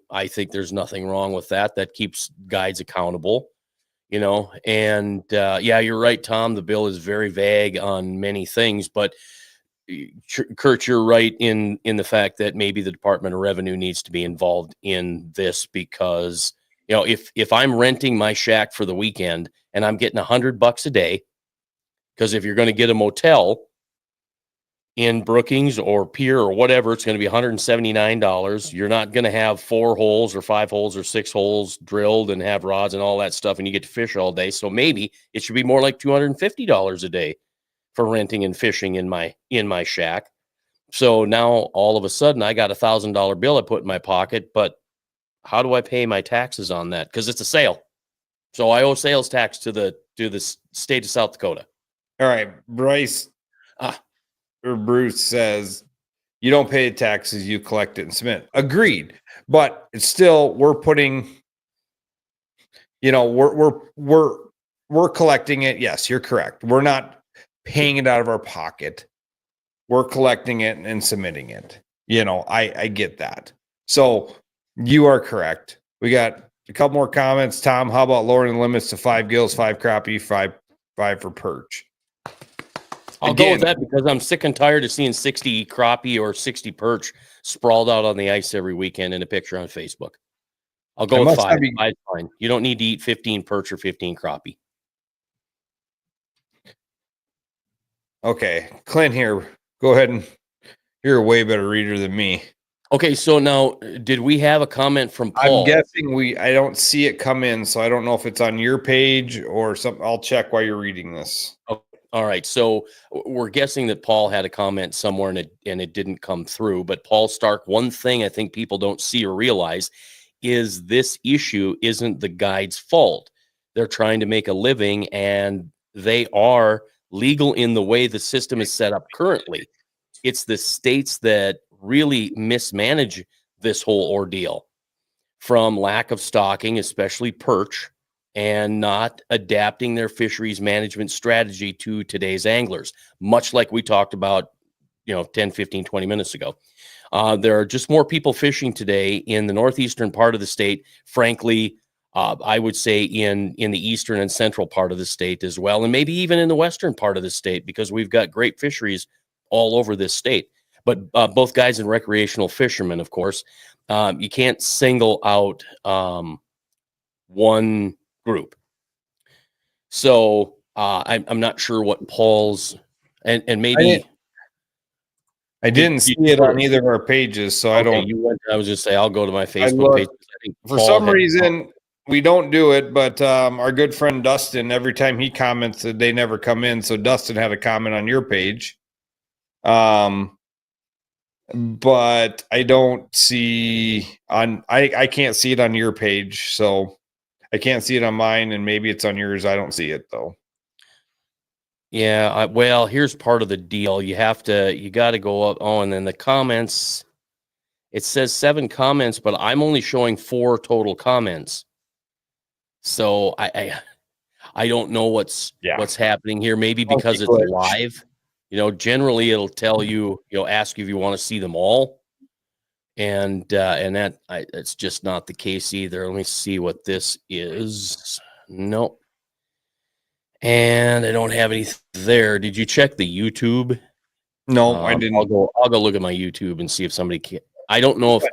there's nothing wrong with that. That keeps guides accountable. And you're right, Tom. The bill is very vague on many things, but Kurt, you're right in the fact that maybe the Department of Revenue needs to be involved in this because, if I'm renting my shack for the weekend and I'm getting $100 a day, because if you're going to get a motel in Brookings or Pier or whatever, it's going to be $179. You're not going to have 4 holes or 5 holes or 6 holes drilled and have rods and all that stuff, and you get to fish all day. So maybe it should be more like $250 a day for renting and fishing in my shack. So now all of a sudden I got $1,000 bill I put in my pocket, but how do I pay my taxes on that? Because it's a sale. So I owe sales tax to the state of South Dakota. All right. Bryce or Bruce says you don't pay taxes, you collect it and submit. Agreed. But it's still, we're putting, we're collecting it. Yes, you're correct. We're not paying it out of our pocket. We're collecting it and submitting it. I get that. So you are correct. We got a couple more comments. Tom, how about lowering the limits to 5 gills, 5 crappie, 5 for perch? I'll go with that because I'm sick and tired of seeing 60 crappie or 60 perch sprawled out on the ice every weekend in a picture on Facebook. I'll go with 5. 5's fine. You don't need to eat 15 perch or 15 crappie. Okay. Clint here. Go ahead and you're a way better reader than me. Okay, so now did we have a comment from Paul? I'm guessing I don't see it come in, so I don't know if it's on your page or something. I'll check while you're reading this. Okay. All right, so we're guessing that Paul had a comment somewhere and it didn't come through. But Paul Stark, one thing I think people don't see or realize is this issue isn't the guide's fault. They're trying to make a living, and they are legal in the way the system is set up currently. It's the states that really mismanage this whole ordeal from lack of stocking, especially perch, and not adapting their fisheries management strategy to today's anglers, much like we talked about, 10, 15, 20 minutes ago. There are just more people fishing today in the northeastern part of the state. Frankly, I would say in the eastern and central part of the state as well, and maybe even in the western part of the state, because we've got great fisheries all over this state. But both guides and recreational fishermen, of course, you can't single out one group. So I'm not sure what Paul's and maybe I didn't see it on either of our pages, so okay, I don't. I was just say I'll go to my Facebook page. For some reason, we don't do it, but our good friend Dustin, every time he comments, they never come in. So Dustin had a comment on your page. But I don't see I can't see it on your page, so I can't see it on mine, and maybe it's on yours. I don't see it though. Yeah, well, here's part of the deal. You got to go up. Oh, and then the comments. It says 7 comments, but I'm only showing 4 total comments. So I don't know what's happening here. Maybe because it's live. Generally it'll tell you, ask you if you want to see them all. And it's just not the case either. Let me see what this is. Nope. And I don't have anything there. Did you check the YouTube? No, I didn't. I'll go look at my YouTube and see if somebody can. I don't know if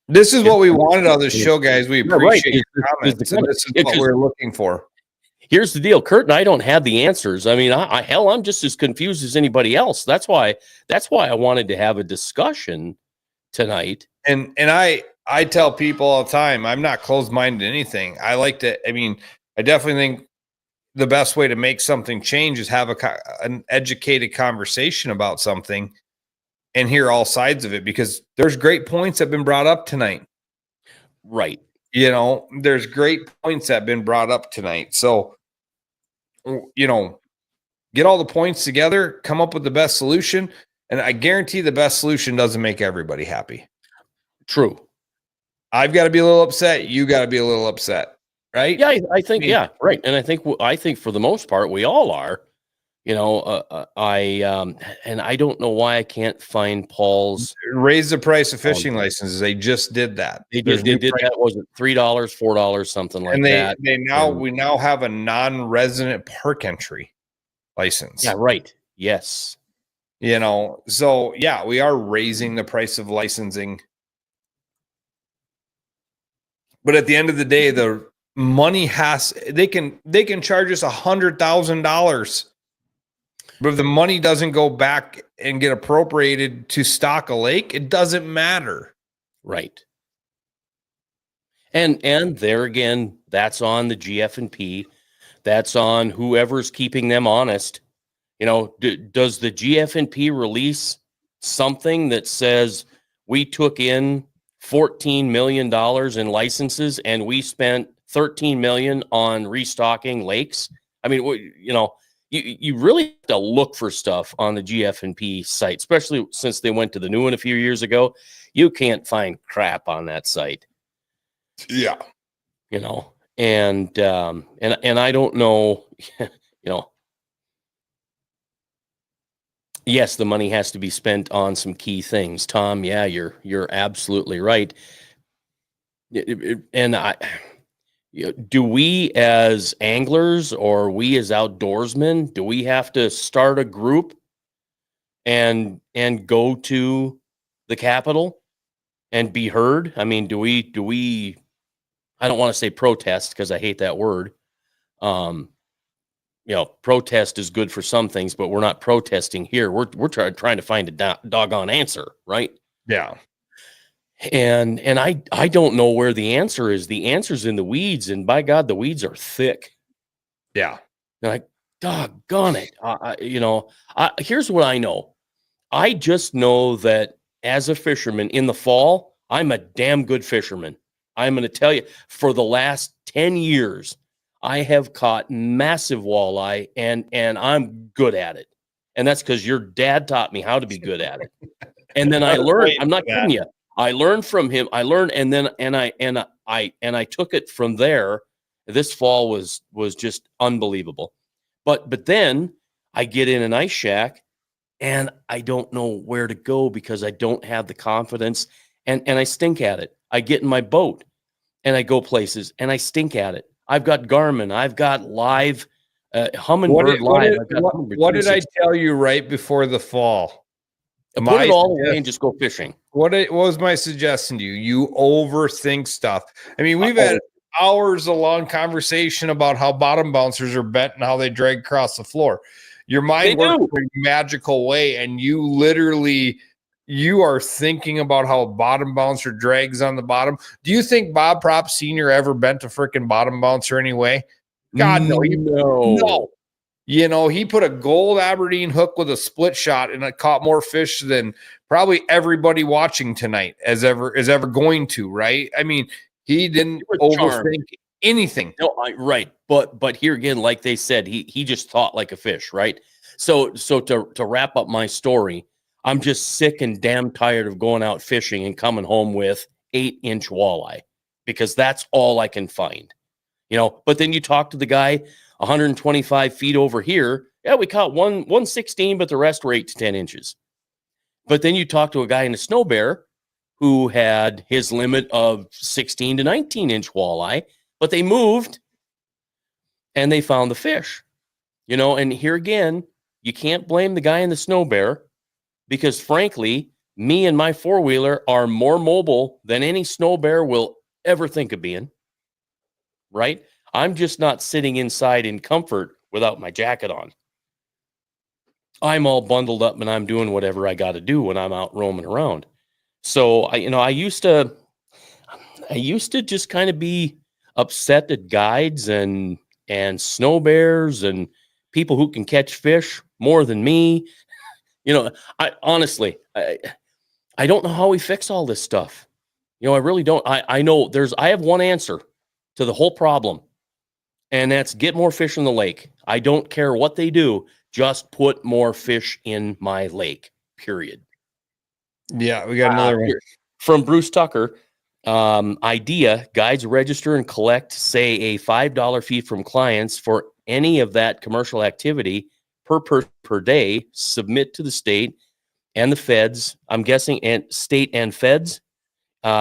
this is what we wanted on this show, guys. We appreciate your comments. This is what we're looking for. Here's the deal. Kurt and I don't have the answers. I mean, I'm just as confused as anybody else. That's why I wanted to have a discussion tonight. And I tell people all the time, I'm not closed-minded to anything. I definitely think the best way to make something change is have an educated conversation about something and hear all sides of it, because there's great points that have been brought up tonight. Right. There's great points that have been brought up tonight. So, get all the points together, come up with the best solution. And I guarantee the best solution doesn't make everybody happy. True. I've got to be a little upset. You got to be a little upset. Right. Yeah, I think, right. And I think for the most part, we all are, and I don't know why I can't find Paul's raise the price of fishing licenses. They just did that. They did that. Was it $3, $4, something like that? We now have a non-resident park entry license. Yeah. Right. Yes. So yeah, we are raising the price of licensing. But at the end of the day, the money they can charge us $100,000. But if the money doesn't go back and get appropriated to stock a lake, it doesn't matter. Right. And there again, that's on the GF&P. That's on whoever's keeping them honest. Does the GF&P release something that says we took in $14 million in licenses and we spent 13 million on restocking lakes. I mean, you really have to look for stuff on the GF&P site, especially since they went to the new one a few years ago. You can't find crap on that site. Yeah. And I don't know, yes, the money has to be spent on some key things. Tom, yeah, you're absolutely right. Do we as anglers or we as outdoorsmen, do we have to start a group and go to the Capitol and be heard? I mean, do we I don't want to say protest because I hate that word. Protest is good for some things, but we're not protesting here. We're trying to find a doggone answer, right? Yeah. And I don't know where the answer is. The answer's in the weeds, and by God, the weeds are thick. Yeah. Like, doggone it. Here's what I know. I just know that as a fisherman in the fall, I'm a damn good fisherman. I'm going to tell you, for the last 10 years, I have caught massive walleye, and I'm good at it. And that's because your dad taught me how to be good at it. And then I learned. I'm not kidding you. I learned from him. I learned, and then I took it from there. This fall was just unbelievable. But then I get in an ice shack, and I don't know where to go because I don't have the confidence, and I stink at it. I get in my boat, and I go places, and I stink at it. I've got Garmin. I've got live Humminbird Live. What did I tell you right before the fall? Put it all away and just go fishing. What was my suggestion to you? You overthink stuff. I mean, we've had hours of long conversation about how bottom bouncers are bent and how they drag across the floor. Your mind works in a magical way, and you are thinking about how a bottom bouncer drags on the bottom. Do you think Bob Prop Sr. ever bent a freaking bottom bouncer anyway? God, no. No. He put a gold Aberdeen hook with a split shot, and it caught more fish than probably everybody watching tonight is ever going to, right? I mean, he didn't overthink anything. No, right. But here again, like they said, he just thought like a fish, right? So to wrap up my story, I'm just sick and damn tired of going out fishing and coming home with 8-inch walleye because that's all I can find. But then you talk to the guy 125 feet over here. Yeah, we caught 116, but the rest were 8 to 10 inches. But then you talk to a guy in a snow bear who had his limit of 16 to 19-inch walleye, but they moved and they found the fish. And here again, you can't blame the guy in the snow bear because, frankly, me and my four-wheeler are more mobile than any snow bear will ever think of being, right? I'm just not sitting inside in comfort without my jacket on. I'm all bundled up and I'm doing whatever I got to do when I'm out roaming around. So I used to just kind of be upset at guides and snow bears and people who can catch fish more than me. I honestly don't know how we fix all this stuff. I really don't. I know I have one answer to the whole problem. And that's get more fish in the lake. I don't care what they do. Just put more fish in my lake, period. Yeah, we got another one. From Bruce Tucker. Idea, guides register and collect, say, a $5 fee from clients for any of that commercial activity per day, submit to the state and the feds, I'm guessing, and state and feds,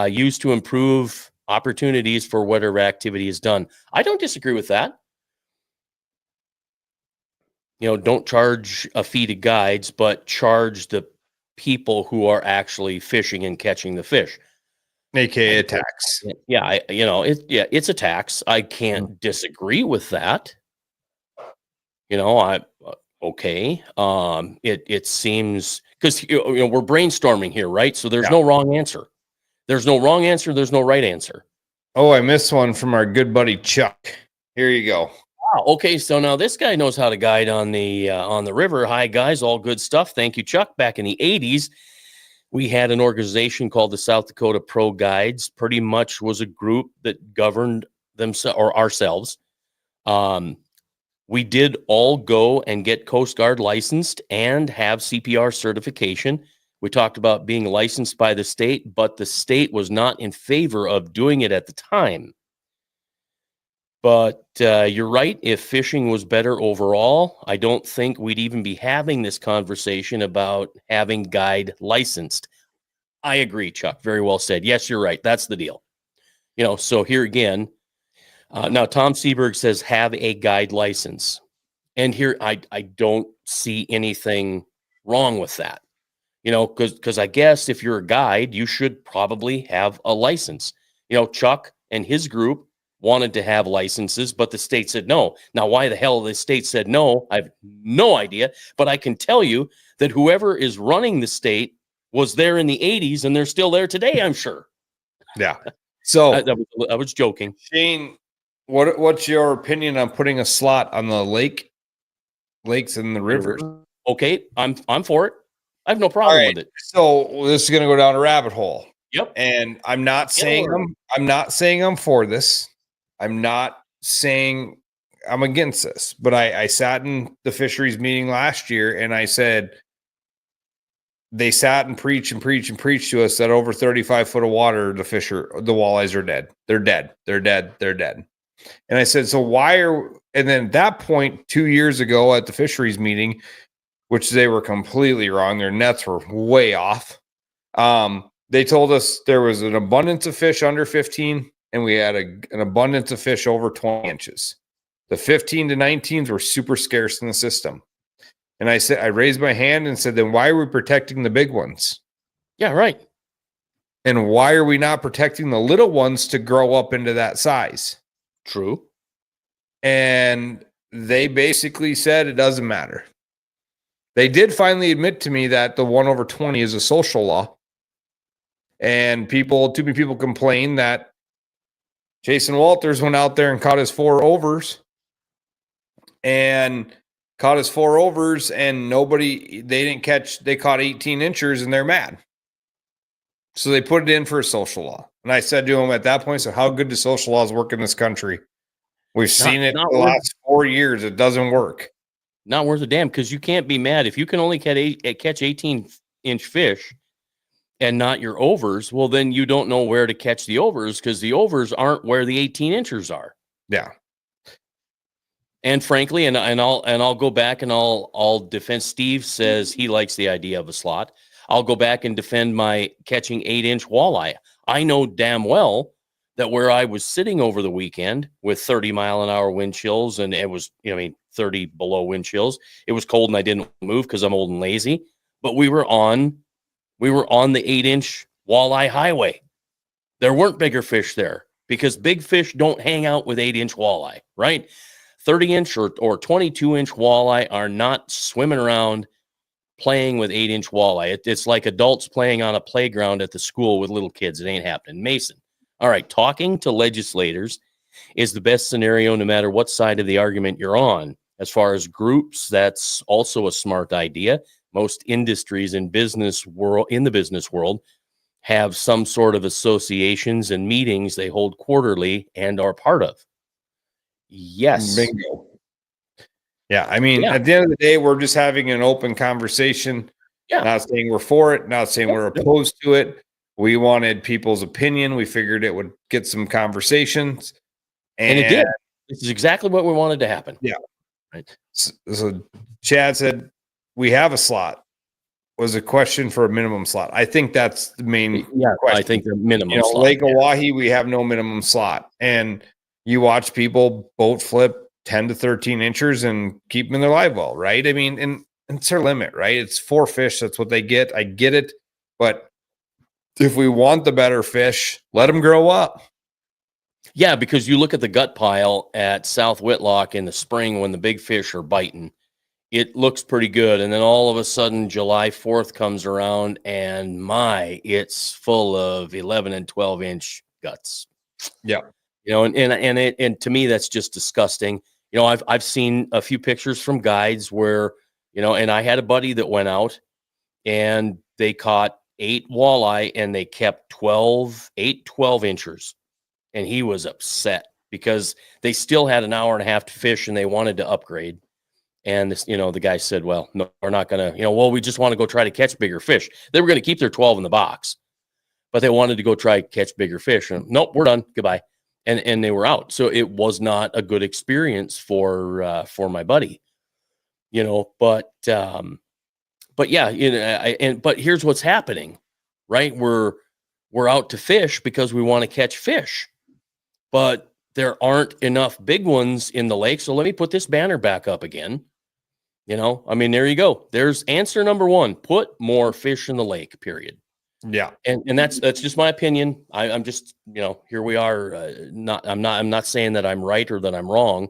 used to improve opportunities for whatever activity is done. I don't disagree with that. Don't charge a fee to guides, but charge the people who are actually fishing and catching the fish. AKA a tax. Yeah, it's a tax. I can't disagree with that. Okay. It seems because we're brainstorming here, right? So there's no wrong answer. There's no wrong answer. There's no right answer. Oh, I missed one from our good buddy Chuck. Here you go. Wow. Okay, so now this guy knows how to guide on the river. Hi guys, all good stuff. Thank you, Chuck. Back in the 80s, we had an organization called the South Dakota Pro Guides. Pretty much was a group that governed themselves or ourselves. We did all go and get Coast Guard licensed and have CPR certification. We talked about being licensed by the state, but the state was not in favor of doing it at the time. But you're right. If fishing was better overall, I don't think we'd even be having this conversation about having guide licensed. I agree, Chuck. Very well said. Yes, you're right. That's the deal. So here again, now Tom Seberg says have a guide license. And here I don't see anything wrong with that. Because I guess if you're a guide, you should probably have a license. Chuck and his group wanted to have licenses, but the state said no. Now, why the hell the state said no, I have no idea. But I can tell you that whoever is running the state was there in the 80s, and they're still there today, I'm sure. Yeah. So I was joking. Shane, what's your opinion on putting a slot on the lakes and the rivers? Okay, I'm for it. I have no problem with it. So this is going to go down a rabbit hole. Yep. And I'm not saying I'm for this. I'm not saying I'm against this, but I sat in the fisheries meeting last year and I said they sat and preached to us that over 35 foot of water, the walleyes are dead. They're dead. And I said, so and then at that point, 2 years ago at the fisheries meeting, which they were completely wrong. Their nets were way off. They told us there was an abundance of fish under 15 and we had an abundance of fish over 20 inches. The 15 to 19s were super scarce in the system. And I raised my hand and said, then why are we protecting the big ones? Yeah, right. And why are we not protecting the little ones to grow up into that size? True. And they basically said it doesn't matter. They did finally admit to me that the 1 over 20 is a social law. And too many people complained that Jason Walters went out there and caught his 4 overs and they caught 18 inchers and they're mad. So they put it in for a social law. And I said to him at that point, so how good do social laws work in this country? We've seen it the last 4 years. It doesn't work. Not worth a damn, because you can't be mad. If you can only catch 18-inch fish and not your overs, well, then you don't know where to catch the overs because the overs aren't where the 18-inchers are. Yeah. And frankly, and I'll go back and I'll defend. Steve says he likes the idea of a slot. I'll go back and defend my catching 8-inch walleye. I know damn well that where I was sitting over the weekend with 30-mile-an-hour wind chills, and it was 30 below wind chills. It was cold and I didn't move because I'm old and lazy. But we were on the 8-inch walleye highway. There weren't bigger fish there because big fish don't hang out with 8-inch walleye, right? 30-inch or 22-inch walleye are not swimming around playing with 8-inch walleye. It's like adults playing on a playground at the school with little kids. It ain't happening. Mason. All right, talking to legislators is the best scenario no matter what side of the argument you're on. As far as groups, that's also a smart idea. Most industries in the business world have some sort of associations and meetings they hold quarterly and are part of. Yes. Bingo. Yeah, I mean, at the end of the day, we're just having an open conversation. Yeah. Not saying we're for it, not saying we're opposed to it. We wanted people's opinion. We figured it would get some conversations. And it did. This is exactly what we wanted to happen. Yeah. Right. So Chad said, we have a slot. Was a question for a minimum slot. I think that's the main question. I think the minimum slot. Lake Oahe, we have no minimum slot. And you watch people boat flip 10 to 13 inchers and keep them in their live well, right? I mean, and it's their limit, right? It's 4 fish. That's what they get. I get it. But if we want the better fish, let them grow up. Yeah, because you look at the gut pile at South Whitlock in the spring when the big fish are biting, it looks pretty good. And then all of a sudden, July 4th comes around and it's full of 11 and 12 inch guts. Yeah. And to me, that's just disgusting. I've seen a few pictures from guides where, and I had a buddy that went out and they caught 8 walleye and they kept 12 inchers. And he was upset. because they still had an hour and a half to fish and they wanted to upgrade. And this, the guy said, well, no, we're not going to, we just want to go try to catch bigger fish. They were going to keep their 12 in the box, but they wanted to go try to catch bigger fish. And nope, we're done. Goodbye. And they were out. So it was not a good experience for my buddy, but yeah, but here's what's happening, right? We're out to fish because we want to catch fish, but there aren't enough big ones in the lake. So let me put this banner back up again. There you go. There's answer number one, put more fish in the lake, period. Yeah. And that's just my opinion. I'm just, here we are. I'm not saying that I'm right or that I'm wrong.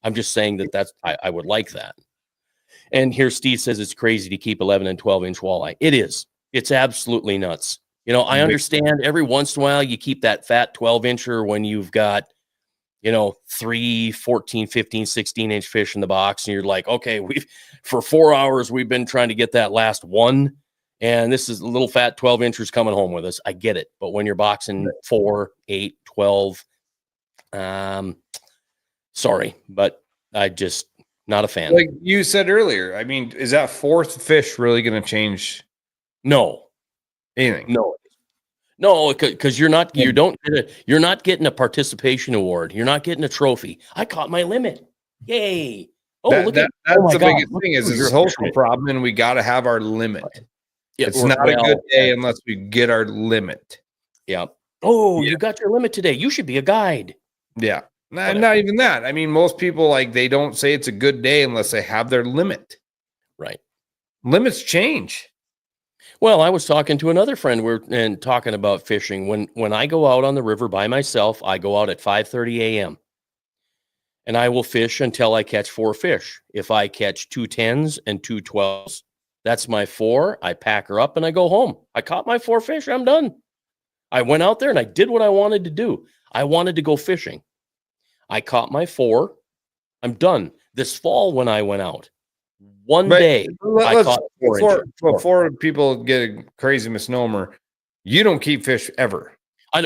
I'm just saying that I would like that. And here Steve says it's crazy to keep 11 and 12 inch walleye. It is. It's absolutely nuts. I understand every once in a while you keep that fat 12 incher when you've got, 3, 14, 15, 16 inch fish in the box. And you're like, okay, for 4 hours, we've been trying to get that last one. And this is a little fat 12 inchers coming home with us. I get it. But when you're boxing 4, 8, 12, sorry, but I just not a fan. Like you said earlier, is that fourth fish really going to change? No. Anything? No, because you're not getting a participation award. You're not getting a trophy. I caught my limit. Yay. Oh, that's the biggest thing is it's a social problem, and we got to have our limit. Yeah, it's not a good day unless we get our limit. Yeah. Oh, you got your limit today. You should be a guide. Yeah. Not even that. Most people they don't say it's a good day unless they have their limit. Right. Limits change. Well, I was talking to another friend and talking about fishing. When I go out on the river by myself, I go out at 5:30 a.m. and I will fish until I catch 4 fish. If I catch 2 10s and 2 12s, that's my 4. I pack her up and I go home. I caught my 4 fish. I'm done. I went out there and I did what I wanted to do. I wanted to go fishing. I caught my 4. I'm done. This fall when I went out, one day I caught 4 before people get a crazy misnomer, you don't keep fish ever.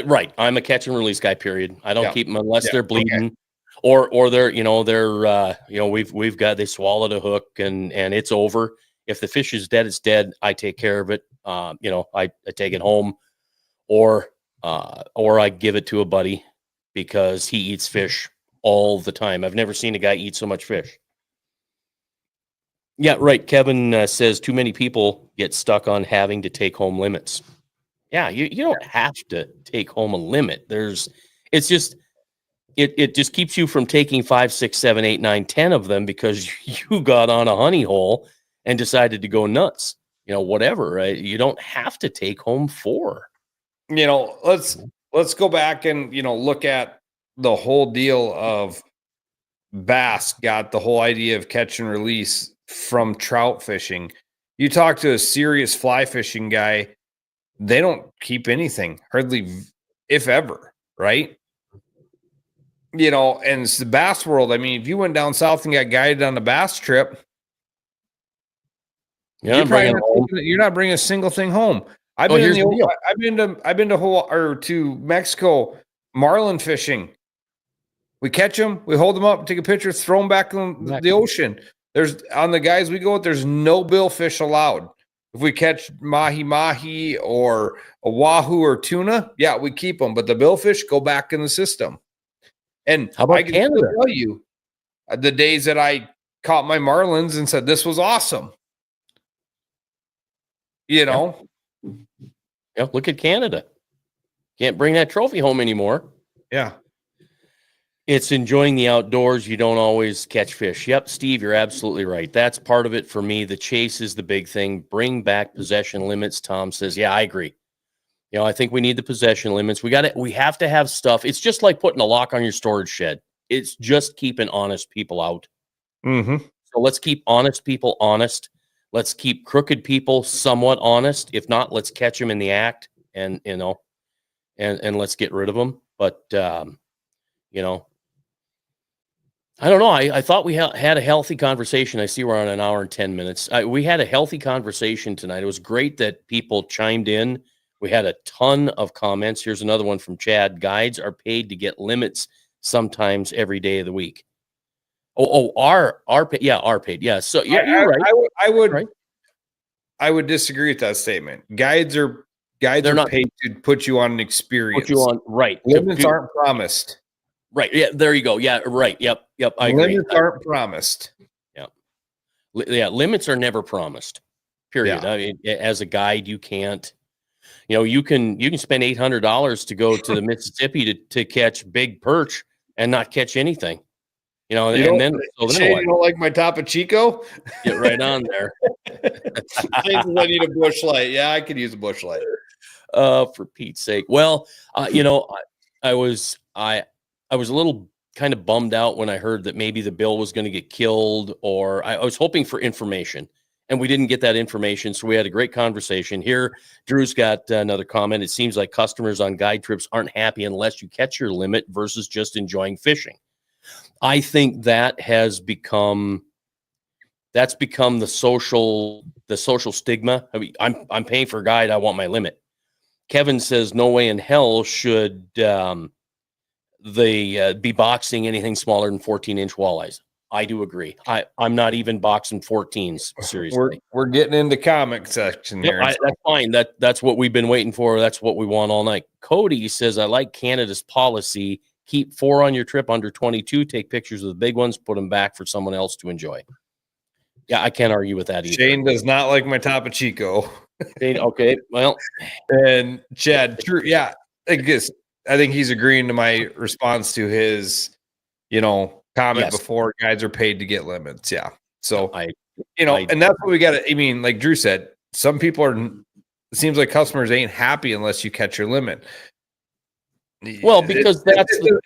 Right. I'm a catch and release guy, period. I don't keep them unless they're bleeding or they're, we've got, they swallowed a hook and it's over. If the fish is dead, it's dead. I take care of it. I take it home or I give it to a buddy because he eats fish all the time. I've never seen a guy eat so much fish. Yeah, right. Kevin says too many people get stuck on having to take home limits. Yeah, you don't have to take home a limit. It just keeps you from taking 5, 6, 7, 8, 9, 10 of them because you got on a honey hole and decided to go nuts. Whatever. Right? You don't have to take home 4. Let's go back and look at the whole deal of bass. Got the whole idea of catch and release from trout fishing. You talk to a serious fly fishing guy, they don't keep anything, hardly, if ever, right? And it's the bass world. If you went down south and got guided on a bass trip, you're not bringing a single thing home. I've been to Hawaii or to Mexico marlin fishing. We catch them, we hold them up, take a picture, throw them back in the ocean. There's on the guys we go with, there's no billfish allowed. If we catch mahi or a wahoo or tuna, we keep them, but the billfish go back in the system. And how about I can tell you the days that I caught my marlins and said this was awesome. Yeah, look at Canada. Can't bring that trophy home anymore. Yeah. It's enjoying the outdoors. You don't always catch fish. Yep, Steve, you're absolutely right. That's part of it for me. The chase is the big thing. Bring back possession limits. Tom says, yeah, I agree. I think we need the possession limits. We have to have stuff. It's just like putting a lock on your storage shed. It's just keeping honest people out. Mm-hmm. So let's keep honest people honest. Let's keep crooked people somewhat honest. If not, let's catch them in the act and let's get rid of them. But, I don't know. I thought we had a healthy conversation. I see we're on an hour and 10 minutes. We had a healthy conversation tonight. It was great that people chimed in. We had a ton of comments. Here's another one from Chad. Guides are paid to get limits sometimes every day of the week. Our paid. Yeah, our paid. Yeah. So yeah, you're right. I would disagree with that statement. Guides are They're not paid to put you on an experience. Put you on right. Limits aren't promised. Right. Yeah. There you go. Yeah. Right. Yep. I agree. Limits aren't promised. Yeah. Limits are never promised. Period. Yeah. I mean, as a guide, you can't. You can spend $800 to go to the Mississippi to catch big perch and not catch anything. You then you don't like my Topo Chico? Get right on there. I need a bush light. Yeah, I could use a bush light. For Pete's sake. Well, I was a little kind of bummed out when I heard that maybe the bill was going to get killed, or I was hoping for information, and we didn't get that information. So we had a great conversation here. Drew's got another comment. It seems like customers on guide trips aren't happy unless you catch your limit versus just enjoying fishing. I think that's become the social stigma. I mean, I'm paying for a guide. I want my limit. Kevin says no way in hell should they be boxing anything smaller than 14-inch walleyes. I do agree. I'm not even boxing 14s. Seriously, we're getting into comic section here. That's fine. That's what we've been waiting for. That's what we want all night. Cody says I like Canada's policy. Keep 4 on your trip under 22. Take pictures of the big ones. Put them back for someone else to enjoy. Yeah, I can't argue with that either. Shane does not like my Topo Chico. Okay, well, and Chad, true, yeah, I guess I think he's agreeing to my response to his, comment before. Guides are paid to get limits. Yeah, so and that's what we got to. I mean, like Drew said, some people are. It seems like customers ain't happy unless you catch your limit. Well, because that's a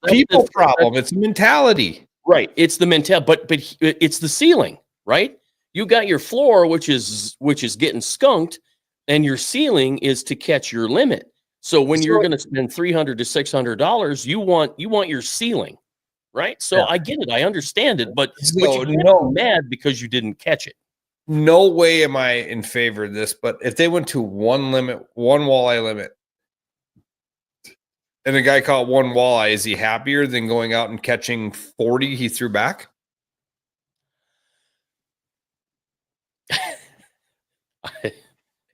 people problem. It's a mentality, right? It's the mentality, but it's the ceiling, right? You got your floor, which is getting skunked, and your ceiling is to catch your limit. So when you're going to spend $300 to $600, you want your ceiling, right? So I get it, I understand it, but you can't be mad because you didn't catch it. No way am I in favor of this. But if they went to one walleye limit, and a guy caught one walleye, is he happier than going out and catching 40 he threw back?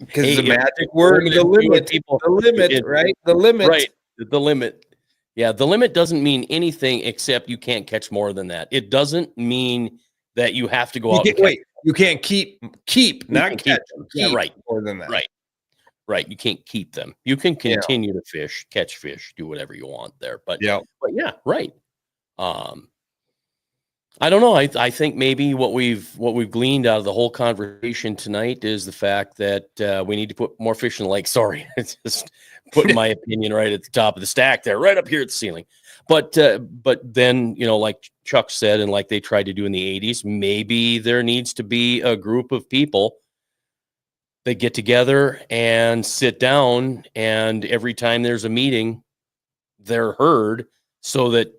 Because the magic word, the limit, right? The limit. Right, the limit. Yeah, the limit doesn't mean anything except you can't catch more than that. It doesn't mean that you have to go out. You can't keep, not catch. Yeah, right. More than that. Right. You can't keep them. You can continue to fish, catch fish, do whatever you want there. But yeah, right. I don't know. I think maybe what we've gleaned out of the whole conversation tonight is the fact that we need to put more fish in the lake. Sorry, it's just putting my opinion right at the top of the stack there, right up here at the ceiling. But then, like Chuck said, and like they tried to do in the 80s, maybe there needs to be a group of people that get together and sit down, and every time there's a meeting, they're heard so that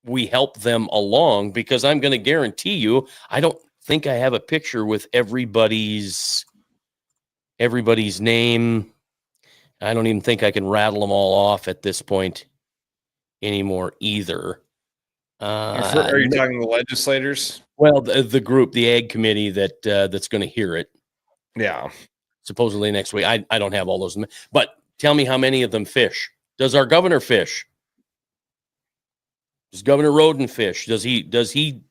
we help them along. Because I'm going to guarantee you, I don't think I have a picture with everybody's name. I don't even think I can rattle them all off at this point anymore either. Are you talking the legislators? Well, the group, the Ag Committee that's going to hear it. Yeah. Supposedly next week. I don't have all those. But tell me how many of them fish. Does our governor fish? Does Governor Roden fish? Does he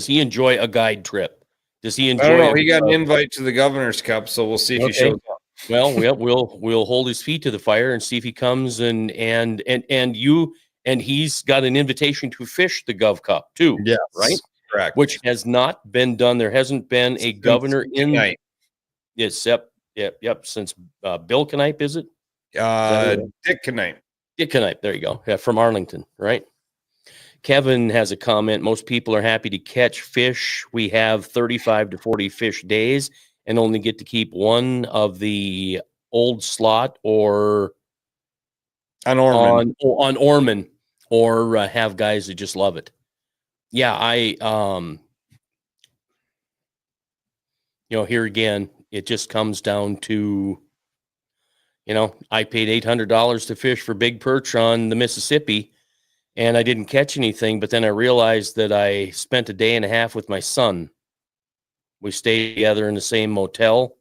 enjoy a guide trip? Does he enjoy? I don't know. He got an invite to the Governor's Cup, so we'll see if he shows up. Well, we'll hold his feet to the fire and see if he comes and he's got an invitation to fish the Gov Cup too. Yes, right. Correct. Which has not been done. There hasn't been a governor in. Yep. Since Bill Knipe, is it? Dick Knipe. Dick Knipe. There you go. Yeah, from Arlington, right? Kevin has a comment. Most people are happy to catch fish. We have 35 to 40 fish days and only get to keep one of the old slot or on Orman, or have guys that just love it. Yeah, here again, it just comes down to, I paid $800 to fish for big perch on the Mississippi, and I didn't catch anything. But then I realized that I spent a day and a half with my son. We stayed together in the same motel,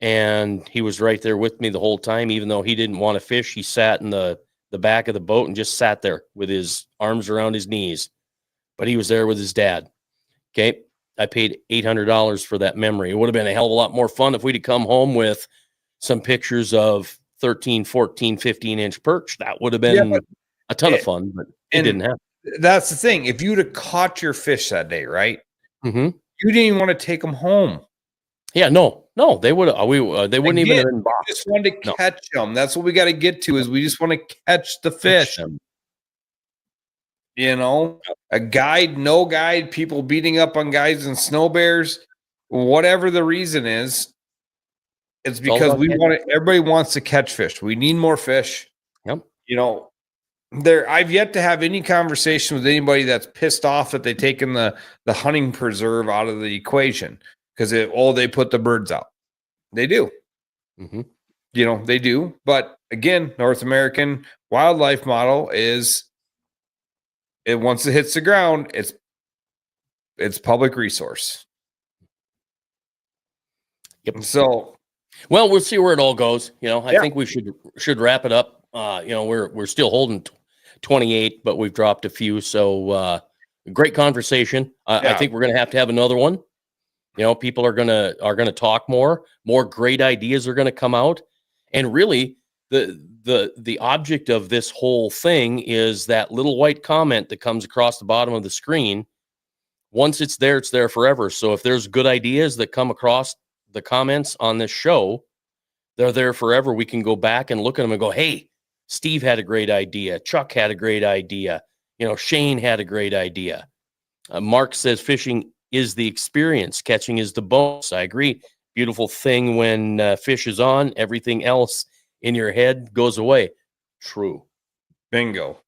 and he was right there with me the whole time. Even though he didn't want to fish, he sat in the back of the boat and just sat there with his arms around his knees. But he was there with his dad. Okay. I paid $800 for that memory. It would have been a hell of a lot more fun if we'd have come home with some pictures of 13, 14, 15-inch perch. That would have been a ton of fun, but it didn't happen. That's the thing. If you'd have caught your fish that day, right? Mm-hmm. You didn't even want to take them home. Yeah, no, they would have. They wouldn't even have been boxed. Just wanted to catch them. That's what we got to get to. Is we just want to catch the fish. You know, a guide, no guide, people beating up on guides and snow bears, whatever the reason is, it's because everybody wants to catch fish. We need more fish. Yep. You know, I've yet to have any conversation with anybody that's pissed off that they've taken the hunting preserve out of the equation because they put the birds out. They do. Mm-hmm. You know, they do. But again, North American wildlife model is once it hits the ground, it's public resource. Yep. So, well, we'll see where it all goes. You know, I think we should wrap it up. You know, we're still holding 28, but we've dropped a few. So, great conversation. I think we're going to have another one. You know, people are gonna talk more great ideas are going to come out. And really the object of this whole thing is that little white comment that comes across the bottom of the screen. Once it's there forever. So if there's good ideas that come across the comments on this show, they're there forever. We can go back and look at them and go, hey, Steve had a great idea. Chuck had a great idea. You know, Shane had a great idea. Mark says fishing is the experience. Catching is the bonus. I agree. Beautiful thing when fish is on, everything else in your head goes away. True. Bingo.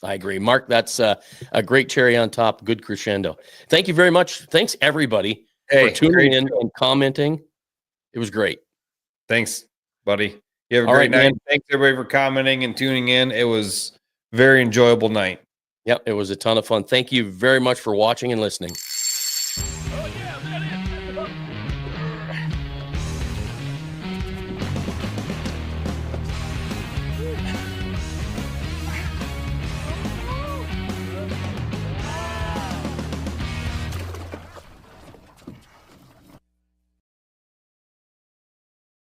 I agree. Mark, that's a great cherry on top. Good crescendo. Thank you very much. Thanks, everybody, for tuning in and commenting. It was great. Thanks, buddy. You have a great night. Man. Thanks, everybody, for commenting and tuning in. It was a very enjoyable night. Yep, it was a ton of fun. Thank you very much for watching and listening.